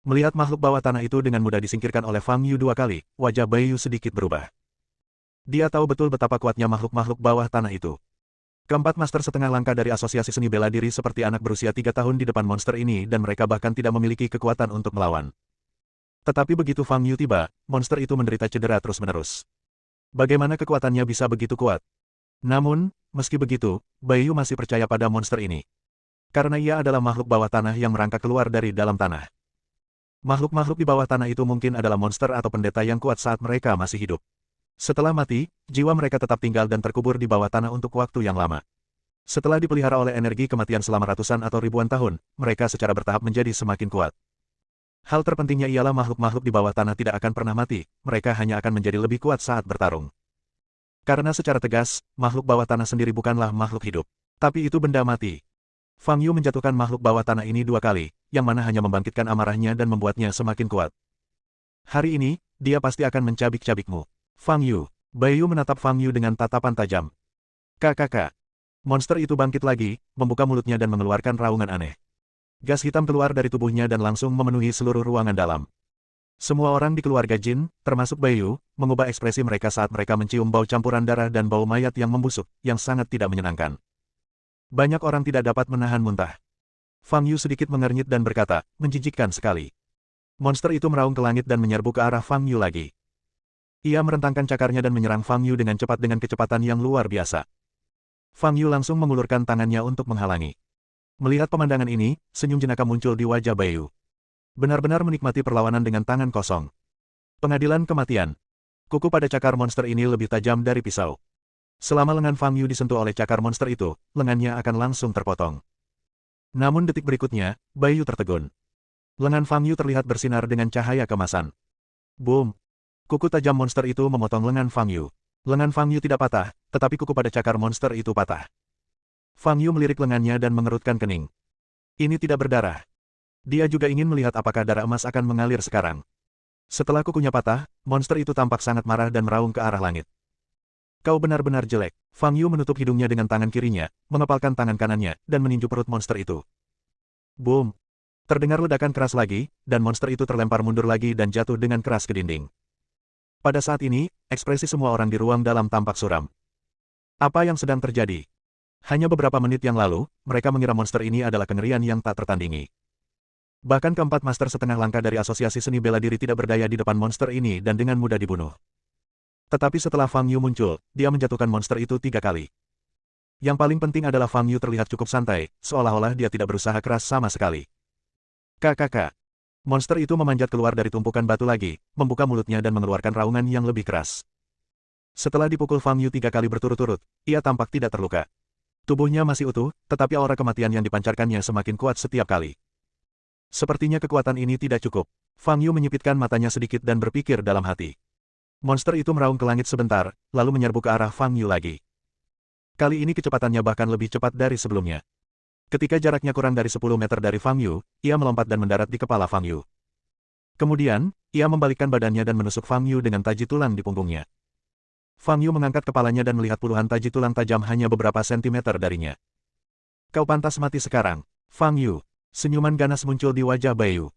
Melihat makhluk bawah tanah itu dengan mudah disingkirkan oleh Fang Yu 2 kali, wajah Baiyu sedikit berubah. Dia tahu betul betapa kuatnya makhluk-makhluk bawah tanah itu. Keempat master setengah langkah dari asosiasi seni bela diri seperti anak berusia 3 tahun di depan monster ini dan mereka bahkan tidak memiliki kekuatan untuk melawan. Tetapi begitu Fang Yu tiba, monster itu menderita cedera terus-menerus. Bagaimana kekuatannya bisa begitu kuat? Namun, meski begitu, Baiyu masih percaya pada monster ini. Karena ia adalah makhluk bawah tanah yang merangkak keluar dari dalam tanah. Makhluk-makhluk di bawah tanah itu mungkin adalah monster atau pendeta yang kuat saat mereka masih hidup. Setelah mati, jiwa mereka tetap tinggal dan terkubur di bawah tanah untuk waktu yang lama. Setelah dipelihara oleh energi kematian selama ratusan atau ribuan tahun, mereka secara bertahap menjadi semakin kuat. Hal terpentingnya ialah makhluk-makhluk di bawah tanah tidak akan pernah mati, mereka hanya akan menjadi lebih kuat saat bertarung. Karena secara tegas, makhluk bawah tanah sendiri bukanlah makhluk hidup. Tapi itu benda mati. Fang Yu menjatuhkan makhluk bawah tanah ini 2 kali, yang mana hanya membangkitkan amarahnya dan membuatnya semakin kuat. Hari ini, dia pasti akan mencabik-cabikmu. Fang Yu. Baiyu menatap Fang Yu dengan tatapan tajam. Kakak. Monster itu bangkit lagi, membuka mulutnya dan mengeluarkan raungan aneh. Gas hitam keluar dari tubuhnya dan langsung memenuhi seluruh ruangan dalam. Semua orang di keluarga Jin, termasuk Baiyu, mengubah ekspresi mereka saat mereka mencium bau campuran darah dan bau mayat yang membusuk, yang sangat tidak menyenangkan. Banyak orang tidak dapat menahan muntah. Fang Yu sedikit mengernyit dan berkata, menjijikkan sekali. Monster itu meraung ke langit dan menyerbu ke arah Fang Yu lagi. Ia merentangkan cakarnya dan menyerang Fang Yu dengan cepat dengan kecepatan yang luar biasa. Fang Yu langsung mengulurkan tangannya untuk menghalangi. Melihat pemandangan ini, senyum jenaka muncul di wajah Beiyu. Benar-benar menikmati perlawanan dengan tangan kosong. Pengadilan kematian. Kuku pada cakar monster ini lebih tajam dari pisau. Selama lengan Fang Yu disentuh oleh cakar monster itu, lengannya akan langsung terpotong. Namun detik berikutnya, Beiyu tertegun. Lengan Fang Yu terlihat bersinar dengan cahaya kemasan. Boom! Kuku tajam monster itu memotong lengan Fang Yu. Lengan Fang Yu tidak patah, tetapi kuku pada cakar monster itu patah. Fang Yu melirik lengannya dan mengerutkan kening. Ini tidak berdarah. Dia juga ingin melihat apakah darah emas akan mengalir sekarang. Setelah kukunya patah, monster itu tampak sangat marah dan meraung ke arah langit. Kau benar-benar jelek. Fang Yu menutup hidungnya dengan tangan kirinya, mengepalkan tangan kanannya, dan meninju perut monster itu. Boom! Terdengar ledakan keras lagi, dan monster itu terlempar mundur lagi dan jatuh dengan keras ke dinding. Pada saat ini, ekspresi semua orang di ruang dalam tampak suram. Apa yang sedang terjadi? Hanya beberapa menit yang lalu, mereka mengira monster ini adalah kengerian yang tak tertandingi. Bahkan keempat master setengah langkah dari asosiasi seni bela diri tidak berdaya di depan monster ini dan dengan mudah dibunuh. Tetapi setelah Fang Yu muncul, dia menjatuhkan monster itu 3 kali. Yang paling penting adalah Fang Yu terlihat cukup santai, seolah-olah dia tidak berusaha keras sama sekali. KKK. Monster itu memanjat keluar dari tumpukan batu lagi, membuka mulutnya dan mengeluarkan raungan yang lebih keras. Setelah dipukul Fang Yu 3 kali berturut-turut, ia tampak tidak terluka. Tubuhnya masih utuh, tetapi aura kematian yang dipancarkannya semakin kuat setiap kali. Sepertinya kekuatan ini tidak cukup. Fang Yu menyipitkan matanya sedikit dan berpikir dalam hati. Monster itu meraung ke langit sebentar, lalu menyerbu ke arah Fang Yu lagi. Kali ini kecepatannya bahkan lebih cepat dari sebelumnya. Ketika jaraknya kurang dari 10 meter dari Fang Yu, ia melompat dan mendarat di kepala Fang Yu. Kemudian, ia membalikkan badannya dan menusuk Fang Yu dengan taji tulang di punggungnya. Fang Yu mengangkat kepalanya dan melihat puluhan taji tulang tajam hanya beberapa sentimeter darinya. Kau pantas mati sekarang, Fang Yu. Senyuman ganas muncul di wajah Beiyu.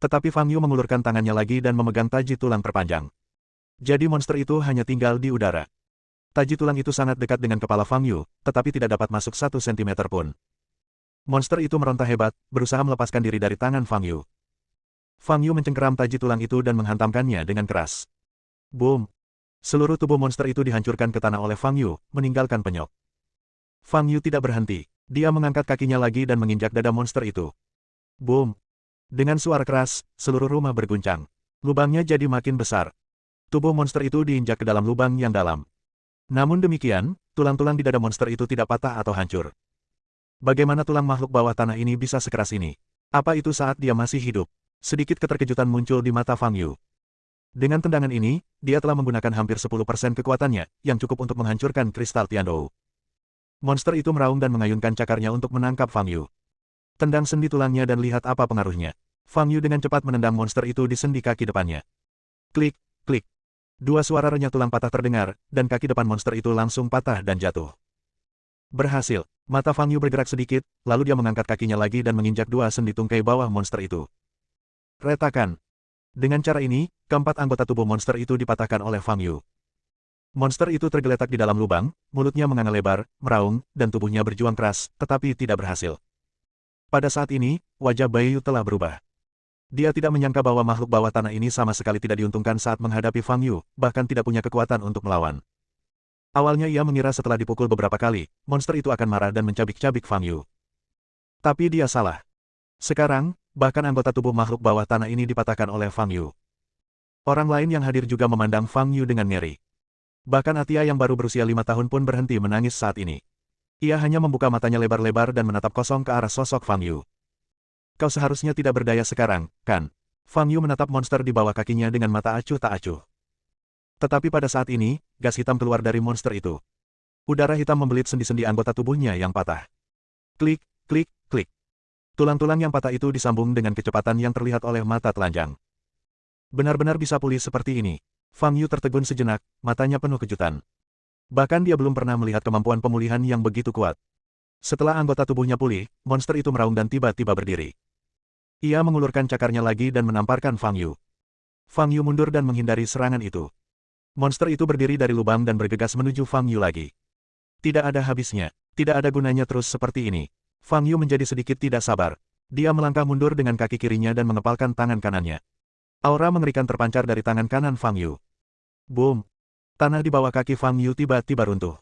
Tetapi Fang Yu mengulurkan tangannya lagi dan memegang taji tulang terpanjang. Jadi monster itu hanya tinggal di udara. Taji tulang itu sangat dekat dengan kepala Fang Yu, tetapi tidak dapat masuk 1 sentimeter pun. Monster itu meronta hebat, berusaha melepaskan diri dari tangan Fang Yu. Fang Yu mencengkeram taji tulang itu dan menghantamkannya dengan keras. Boom! Seluruh tubuh monster itu dihancurkan ke tanah oleh Fang Yu, meninggalkan penyok. Fang Yu tidak berhenti. Dia mengangkat kakinya lagi dan menginjak dada monster itu. Boom! Dengan suara keras, seluruh rumah berguncang. Lubangnya jadi makin besar. Tubuh monster itu diinjak ke dalam lubang yang dalam. Namun demikian, tulang-tulang di dada monster itu tidak patah atau hancur. Bagaimana tulang makhluk bawah tanah ini bisa sekeras ini? Apa itu saat dia masih hidup? Sedikit keterkejutan muncul di mata Fang Yu. Dengan tendangan ini, dia telah menggunakan hampir 10% kekuatannya, yang cukup untuk menghancurkan kristal Tiandou. Monster itu meraung dan mengayunkan cakarnya untuk menangkap Fang Yu. Tendang sendi tulangnya dan lihat apa pengaruhnya. Fang Yu dengan cepat menendang monster itu di sendi kaki depannya. Klik, klik. 2 suara renyah tulang patah terdengar, dan kaki depan monster itu langsung patah dan jatuh. Berhasil. Mata Fang Yu bergerak sedikit, lalu dia mengangkat kakinya lagi dan menginjak 2 sendi tungkai bawah monster itu. Retakan. Dengan cara ini, keempat anggota tubuh monster itu dipatahkan oleh Fang Yu. Monster itu tergeletak di dalam lubang, mulutnya menganga lebar, meraung, dan tubuhnya berjuang keras, tetapi tidak berhasil. Pada saat ini, wajah Beiyu telah berubah. Dia tidak menyangka bahwa makhluk bawah tanah ini sama sekali tidak diuntungkan saat menghadapi Fang Yu, bahkan tidak punya kekuatan untuk melawan. Awalnya ia mengira setelah dipukul beberapa kali, monster itu akan marah dan mencabik-cabik Fang Yu. Tapi dia salah. Sekarang, bahkan anggota tubuh makhluk bawah tanah ini dipatahkan oleh Fang Yu. Orang lain yang hadir juga memandang Fang Yu dengan ngeri. Bahkan Atia yang baru berusia 5 tahun pun berhenti menangis saat ini. Ia hanya membuka matanya lebar-lebar dan menatap kosong ke arah sosok Fang Yu. Kau seharusnya tidak berdaya sekarang, kan? Fang Yu menatap monster di bawah kakinya dengan mata acuh tak acuh. Tetapi pada saat ini, gas hitam keluar dari monster itu. Udara hitam membelit sendi-sendi anggota tubuhnya yang patah. Klik, klik, klik. Tulang-tulang yang patah itu disambung dengan kecepatan yang terlihat oleh mata telanjang. Benar-benar bisa pulih seperti ini. Fang Yu tertegun sejenak, matanya penuh kejutan. Bahkan dia belum pernah melihat kemampuan pemulihan yang begitu kuat. Setelah anggota tubuhnya pulih, monster itu meraung dan tiba-tiba berdiri. Ia mengulurkan cakarnya lagi dan menamparkan Fang Yu. Fang Yu mundur dan menghindari serangan itu. Monster itu berdiri dari lubang dan bergegas menuju Fang Yu lagi. Tidak ada habisnya, tidak ada gunanya terus seperti ini. Fang Yu menjadi sedikit tidak sabar. Dia melangkah mundur dengan kaki kirinya dan mengepalkan tangan kanannya. Aura mengerikan terpancar dari tangan kanan Fang Yu. Boom! Tanah di bawah kaki Fang Yu tiba-tiba runtuh.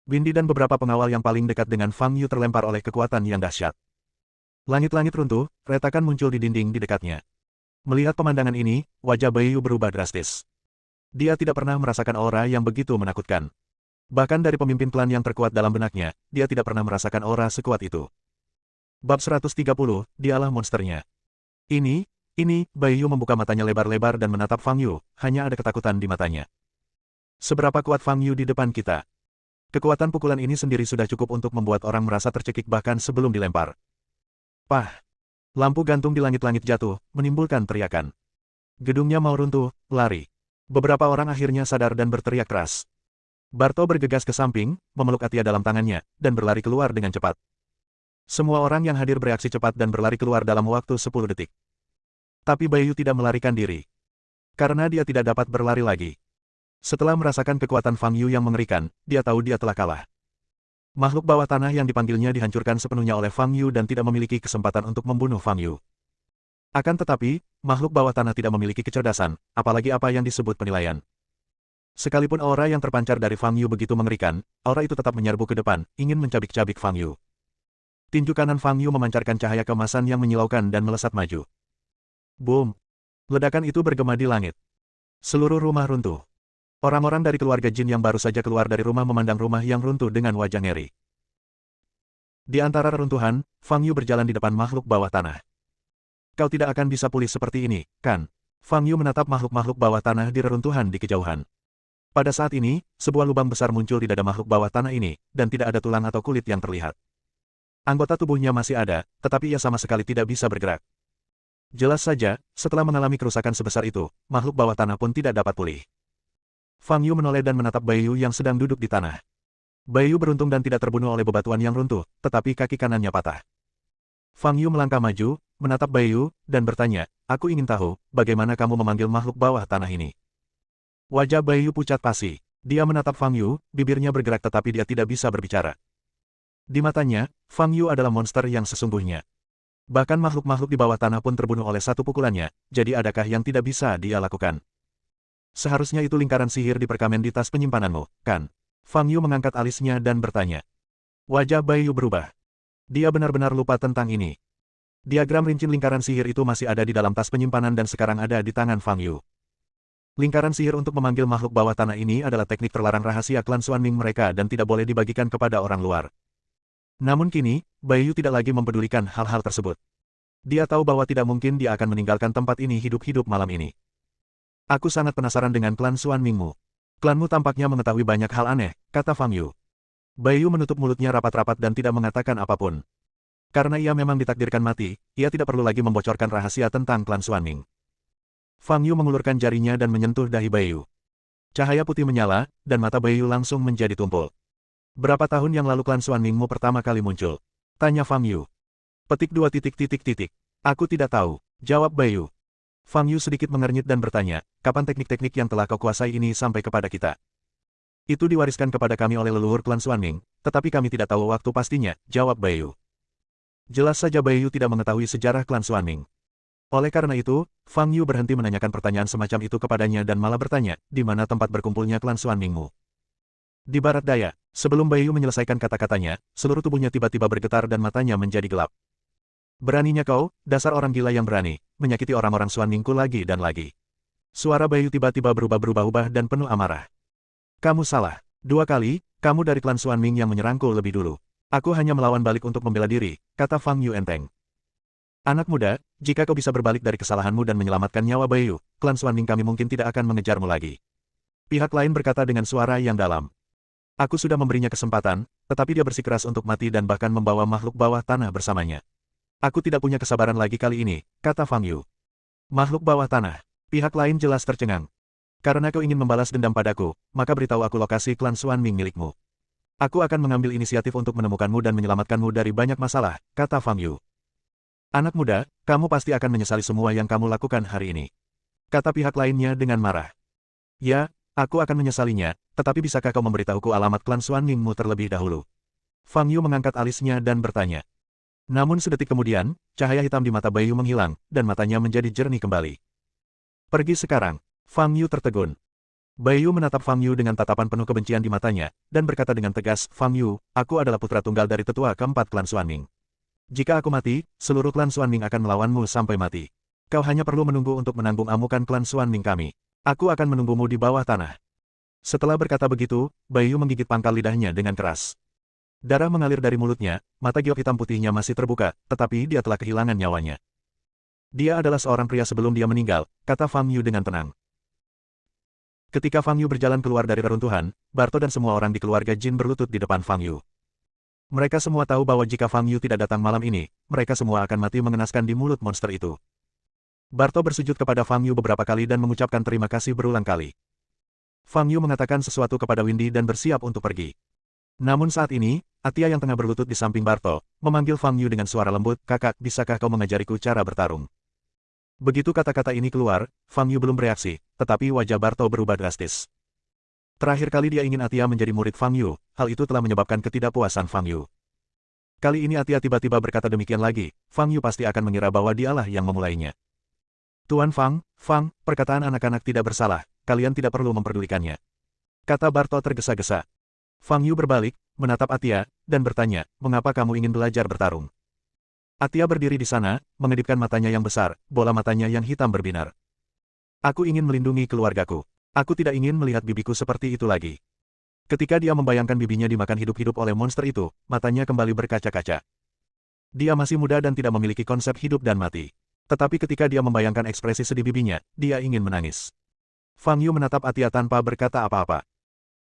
Windy dan beberapa pengawal yang paling dekat dengan Fang Yu terlempar oleh kekuatan yang dahsyat. Langit-langit runtuh, retakan muncul di dinding di dekatnya. Melihat pemandangan ini, wajah Bai Yu berubah drastis. Dia tidak pernah merasakan aura yang begitu menakutkan. Bahkan dari pemimpin klan yang terkuat dalam benaknya, dia tidak pernah merasakan aura sekuat itu. Bab 130, dialah monsternya. Ini, Bai Yu membuka matanya lebar-lebar dan menatap Fang Yu, hanya ada ketakutan di matanya. Seberapa kuat Fang Yu di depan kita? Kekuatan pukulan ini sendiri sudah cukup untuk membuat orang merasa tercekik bahkan sebelum dilempar. Pah! Lampu gantung di langit-langit jatuh, menimbulkan teriakan. Gedungnya mau runtuh, lari. Beberapa orang akhirnya sadar dan berteriak keras. Barto bergegas ke samping, memeluk Atia dalam tangannya, dan berlari keluar dengan cepat. Semua orang yang hadir bereaksi cepat dan berlari keluar dalam waktu 10 detik. Tapi Bai Yu tidak melarikan diri. Karena dia tidak dapat berlari lagi. Setelah merasakan kekuatan Fang Yu yang mengerikan, dia tahu dia telah kalah. Makhluk bawah tanah yang dipanggilnya dihancurkan sepenuhnya oleh Fang Yu dan tidak memiliki kesempatan untuk membunuh Fang Yu. Akan tetapi, makhluk bawah tanah tidak memiliki kecerdasan, apalagi apa yang disebut penilaian. Sekalipun aura yang terpancar dari Fang Yu begitu mengerikan, aura itu tetap menyerbu ke depan, ingin mencabik-cabik Fang Yu. Tinju kanan Fang Yu memancarkan cahaya keemasan yang menyilaukan dan melesat maju. Boom! Ledakan itu bergema di langit. Seluruh rumah runtuh. Orang-orang dari keluarga Jin yang baru saja keluar dari rumah memandang rumah yang runtuh dengan wajah ngeri. Di antara reruntuhan, Fang Yu berjalan di depan makhluk bawah tanah. Kau tidak akan bisa pulih seperti ini, kan? Fang Yu menatap makhluk-makhluk bawah tanah di reruntuhan di kejauhan. Pada saat ini, sebuah lubang besar muncul di dada makhluk bawah tanah ini, dan tidak ada tulang atau kulit yang terlihat. Anggota tubuhnya masih ada, tetapi ia sama sekali tidak bisa bergerak. Jelas saja, setelah mengalami kerusakan sebesar itu, makhluk bawah tanah pun tidak dapat pulih. Fang Yu menoleh dan menatap Bai Yu yang sedang duduk di tanah. Bai Yu beruntung dan tidak terbunuh oleh bebatuan yang runtuh, tetapi kaki kanannya patah. Fang Yu melangkah maju, menatap Bai Yu, dan bertanya, aku ingin tahu, bagaimana kamu memanggil makhluk bawah tanah ini? Wajah Bai Yu pucat pasi. Dia menatap Fang Yu, bibirnya bergerak tetapi dia tidak bisa berbicara. Di matanya, Fang Yu adalah monster yang sesungguhnya. Bahkan makhluk-makhluk di bawah tanah pun terbunuh oleh satu pukulannya, jadi adakah yang tidak bisa dia lakukan? Seharusnya itu lingkaran sihir di perkamen di tas penyimpananmu, kan? Fang Yu mengangkat alisnya dan bertanya. Wajah Bai Yu berubah. Dia benar-benar lupa tentang ini. Diagram rincin lingkaran sihir itu masih ada di dalam tas penyimpanan dan sekarang ada di tangan Fang Yu. Lingkaran sihir untuk memanggil makhluk bawah tanah ini adalah teknik terlarang rahasia klan Xuanming mereka dan tidak boleh dibagikan kepada orang luar. Namun kini, Bai Yu tidak lagi mempedulikan hal-hal tersebut. Dia tahu bahwa tidak mungkin dia akan meninggalkan tempat ini hidup-hidup malam ini. Aku sangat penasaran dengan klan Xuanmingmu. Klanmu tampaknya mengetahui banyak hal aneh, kata Fang Yu. Bai Yu menutup mulutnya rapat-rapat dan tidak mengatakan apapun. Karena ia memang ditakdirkan mati, ia tidak perlu lagi membocorkan rahasia tentang klan Xuanming. Fang Yu mengulurkan jarinya dan menyentuh dahi Bai Yu. Cahaya putih menyala, dan mata Bai Yu langsung menjadi tumpul. Berapa tahun yang lalu klan Xuanmingmu pertama kali muncul? Tanya Fang Yu. Petik 2 titik titik titik. Aku tidak tahu, jawab Bai Yu. Fang Yu sedikit mengernyit dan bertanya, kapan teknik-teknik yang telah kau kuasai ini sampai kepada kita? Itu diwariskan kepada kami oleh leluhur klan Xuanming, tetapi kami tidak tahu waktu pastinya, jawab Bai Yu. Jelas saja Bai Yu tidak mengetahui sejarah klan Xuanming. Oleh karena itu, Fang Yu berhenti menanyakan pertanyaan semacam itu kepadanya dan malah bertanya, di mana tempat berkumpulnya klan Xuanmingmu? Di barat daya. Sebelum Bai Yu menyelesaikan kata-katanya, seluruh tubuhnya tiba-tiba bergetar dan matanya menjadi gelap. Beraninya kau, dasar orang gila yang berani, menyakiti orang-orang Xuanmingku lagi dan lagi. Suara Bai Yu tiba-tiba berubah-ubah dan penuh amarah. Kamu salah. 2 kali, kamu dari klan Xuanming yang menyerangku lebih dulu. Aku hanya melawan balik untuk membela diri, kata Fang Yu enteng. Anak muda, jika kau bisa berbalik dari kesalahanmu dan menyelamatkan nyawa Bai Yu, klan Xuanming kami mungkin tidak akan mengejarmu lagi. Pihak lain berkata dengan suara yang dalam. Aku sudah memberinya kesempatan, tetapi dia bersikeras untuk mati dan bahkan membawa makhluk bawah tanah bersamanya. Aku tidak punya kesabaran lagi kali ini, kata Fang Yu. Makhluk bawah tanah. Pihak lain jelas tercengang. Karena kau ingin membalas dendam padaku, maka beritahu aku lokasi klan Xuanming milikmu. Aku akan mengambil inisiatif untuk menemukanmu dan menyelamatkanmu dari banyak masalah, kata Fang Yu. Anak muda, kamu pasti akan menyesali semua yang kamu lakukan hari ini. Kata pihak lainnya dengan marah. Ya, aku akan menyesalinya, tetapi bisakah kau memberitahuku alamat klan Xuanmingmu terlebih dahulu? Fang Yu mengangkat alisnya dan bertanya. Namun sedetik kemudian, cahaya hitam di mata Baiyu menghilang, dan matanya menjadi jernih kembali. Pergi sekarang. Fang Yu tertegun. Baiyu menatap Fang Yu dengan tatapan penuh kebencian di matanya, dan berkata dengan tegas, Fang Yu, aku adalah putra tunggal dari tetua keempat klan Xuanming. Jika aku mati, seluruh klan Xuanming akan melawanmu sampai mati. Kau hanya perlu menunggu untuk menanggung amukan klan Xuanming kami. Aku akan menunggumu di bawah tanah. Setelah berkata begitu, Baiyu menggigit pangkal lidahnya dengan keras. Darah mengalir dari mulutnya, mata giok hitam putihnya masih terbuka, tetapi dia telah kehilangan nyawanya. Dia adalah seorang pria sebelum dia meninggal, kata Fang Yu dengan tenang. Ketika Fang Yu berjalan keluar dari reruntuhan, Barto dan semua orang di keluarga Jin berlutut di depan Fang Yu. Mereka semua tahu bahwa jika Fang Yu tidak datang malam ini, mereka semua akan mati mengenaskan di mulut monster itu. Barto bersujud kepada Fang Yu beberapa kali dan mengucapkan terima kasih berulang kali. Fang Yu mengatakan sesuatu kepada Windy dan bersiap untuk pergi. Namun saat ini, Atia yang tengah berlutut di samping Barto, memanggil Fang Yu dengan suara lembut, kakak, bisakah kau mengajariku cara bertarung? Begitu kata-kata ini keluar, Fang Yu belum bereaksi, tetapi wajah Barto berubah drastis. Terakhir kali dia ingin Atia menjadi murid Fang Yu, hal itu telah menyebabkan ketidakpuasan Fang Yu. Kali ini Atia tiba-tiba berkata demikian lagi, Fang Yu pasti akan mengira bahwa dialah yang memulainya. Tuan Fang, perkataan anak-anak tidak bersalah, kalian tidak perlu memperdulikannya. Kata Barto tergesa-gesa. Fang Yu berbalik, menatap Atia, dan bertanya, mengapa kamu ingin belajar bertarung? Atia berdiri di sana, mengedipkan matanya yang besar, bola matanya yang hitam berbinar. Aku ingin melindungi keluargaku. Aku tidak ingin melihat bibiku seperti itu lagi. Ketika dia membayangkan bibinya dimakan hidup-hidup oleh monster itu, matanya kembali berkaca-kaca. Dia masih muda dan tidak memiliki konsep hidup dan mati. Tetapi ketika dia membayangkan ekspresi sedih bibinya, dia ingin menangis. Fang Yu menatap Atia tanpa berkata apa-apa.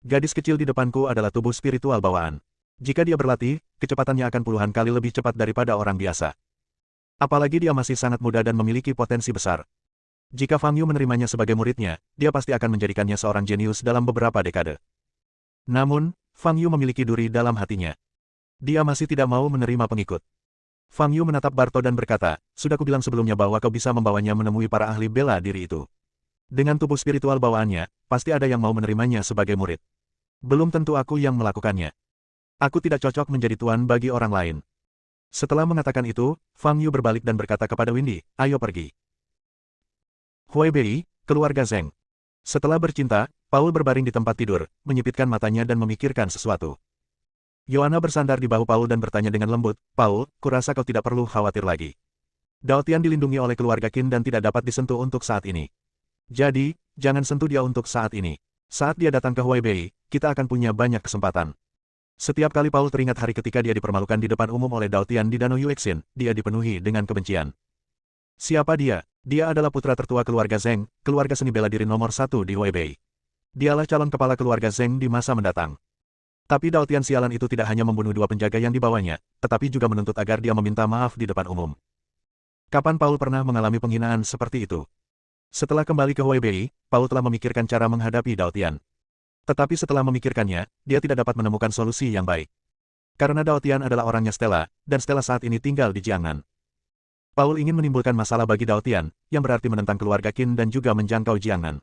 Gadis kecil di depanku adalah tubuh spiritual bawaan. Jika dia berlatih, kecepatannya akan puluhan kali lebih cepat daripada orang biasa. Apalagi dia masih sangat muda dan memiliki potensi besar. Jika Fang Yu menerimanya sebagai muridnya, dia pasti akan menjadikannya seorang jenius dalam beberapa dekade. Namun, Fang Yu memiliki duri dalam hatinya. Dia masih tidak mau menerima pengikut. Fang Yu menatap Barto dan berkata, sudah kubilang sebelumnya bahwa kau bisa membawanya menemui para ahli bela diri itu. Dengan tubuh spiritual bawaannya, pasti ada yang mau menerimanya sebagai murid. Belum tentu aku yang melakukannya. Aku tidak cocok menjadi tuan bagi orang lain. Setelah mengatakan itu, Fang Yu berbalik dan berkata kepada Windy, ayo pergi. Hui Bei, keluarga Zheng. Setelah bercinta, Paul berbaring di tempat tidur, menyipitkan matanya dan memikirkan sesuatu. Yoana bersandar di bahu Paul dan bertanya dengan lembut, Paul, kurasa kau tidak perlu khawatir lagi. Dao Tian dilindungi oleh keluarga Qin dan tidak dapat disentuh untuk saat ini. Jadi, jangan sentuh dia untuk saat ini. Saat dia datang ke Hui Bei, kita akan punya banyak kesempatan. Setiap kali Paul teringat hari ketika dia dipermalukan di depan umum oleh Dao Tian di Danau Yuexin, dia dipenuhi dengan kebencian. Siapa dia? Dia adalah putra tertua keluarga Zheng, keluarga seni bela diri nomor 1 di Hui Bei. Dialah calon kepala keluarga Zheng di masa mendatang. Tapi Dao Tian sialan itu tidak hanya membunuh dua penjaga yang dibawanya, tetapi juga menuntut agar dia meminta maaf di depan umum. Kapan Paul pernah mengalami penghinaan seperti itu? Setelah kembali ke Hui Bei, Paul telah memikirkan cara menghadapi Dao Tian. Tetapi setelah memikirkannya, dia tidak dapat menemukan solusi yang baik. Karena Dao Tian adalah orangnya Stella, dan Stella saat ini tinggal di Jiangnan. Paul ingin menimbulkan masalah bagi Dao Tian, yang berarti menentang keluarga Qin dan juga menjangkau Jiangnan.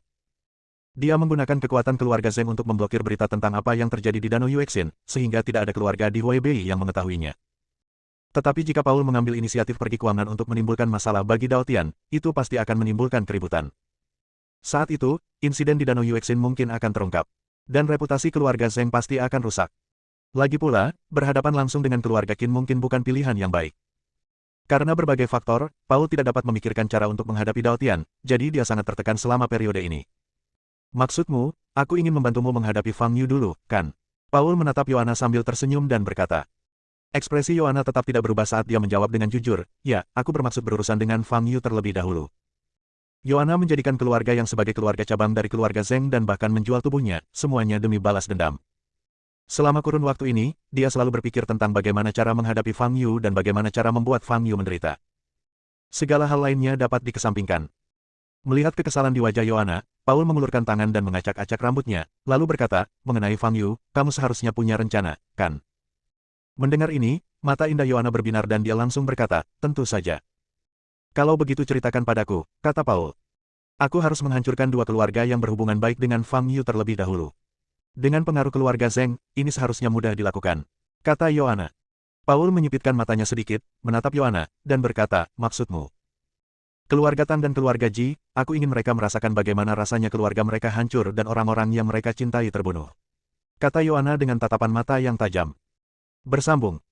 Dia menggunakan kekuatan keluarga Zheng untuk memblokir berita tentang apa yang terjadi di Danau Yuexin, sehingga tidak ada keluarga di Hui Bei yang mengetahuinya. Tetapi jika Paul mengambil inisiatif pergi ke Guangnan untuk menimbulkan masalah bagi Dao Tian, itu pasti akan menimbulkan keributan. Saat itu, insiden di Danau Yuexin mungkin akan terungkap. Dan reputasi keluarga Zheng pasti akan rusak. Lagi pula, berhadapan langsung dengan keluarga Qin mungkin bukan pilihan yang baik. Karena berbagai faktor, Paul tidak dapat memikirkan cara untuk menghadapi Dao Tian, jadi dia sangat tertekan selama periode ini. Maksudmu, aku ingin membantumu menghadapi Fang Yu dulu, kan? Paul menatap Yoana sambil tersenyum dan berkata. Ekspresi Yoana tetap tidak berubah saat dia menjawab dengan jujur, ya, aku bermaksud berurusan dengan Fang Yu terlebih dahulu. Yoana menjadikan keluarga yang sebagai keluarga cabang dari keluarga Zheng dan bahkan menjual tubuhnya, semuanya demi balas dendam. Selama kurun waktu ini, dia selalu berpikir tentang bagaimana cara menghadapi Fang Yu dan bagaimana cara membuat Fang Yu menderita. Segala hal lainnya dapat dikesampingkan. Melihat kekesalan di wajah Yoana, Paul mengulurkan tangan dan mengacak-acak rambutnya, lalu berkata, mengenai Fang Yu, kamu seharusnya punya rencana, kan? Mendengar ini, mata indah Yoana berbinar dan dia langsung berkata, tentu saja. Kalau begitu ceritakan padaku, kata Paul. Aku harus menghancurkan dua keluarga yang berhubungan baik dengan Fang Yu terlebih dahulu. Dengan pengaruh keluarga Zheng, ini seharusnya mudah dilakukan, kata Yoana. Paul menyipitkan matanya sedikit, menatap Yohana, dan berkata, maksudmu? Keluarga Tan dan keluarga Ji, aku ingin mereka merasakan bagaimana rasanya keluarga mereka hancur dan orang-orang yang mereka cintai terbunuh. Kata Yohana dengan tatapan mata yang tajam. Bersambung.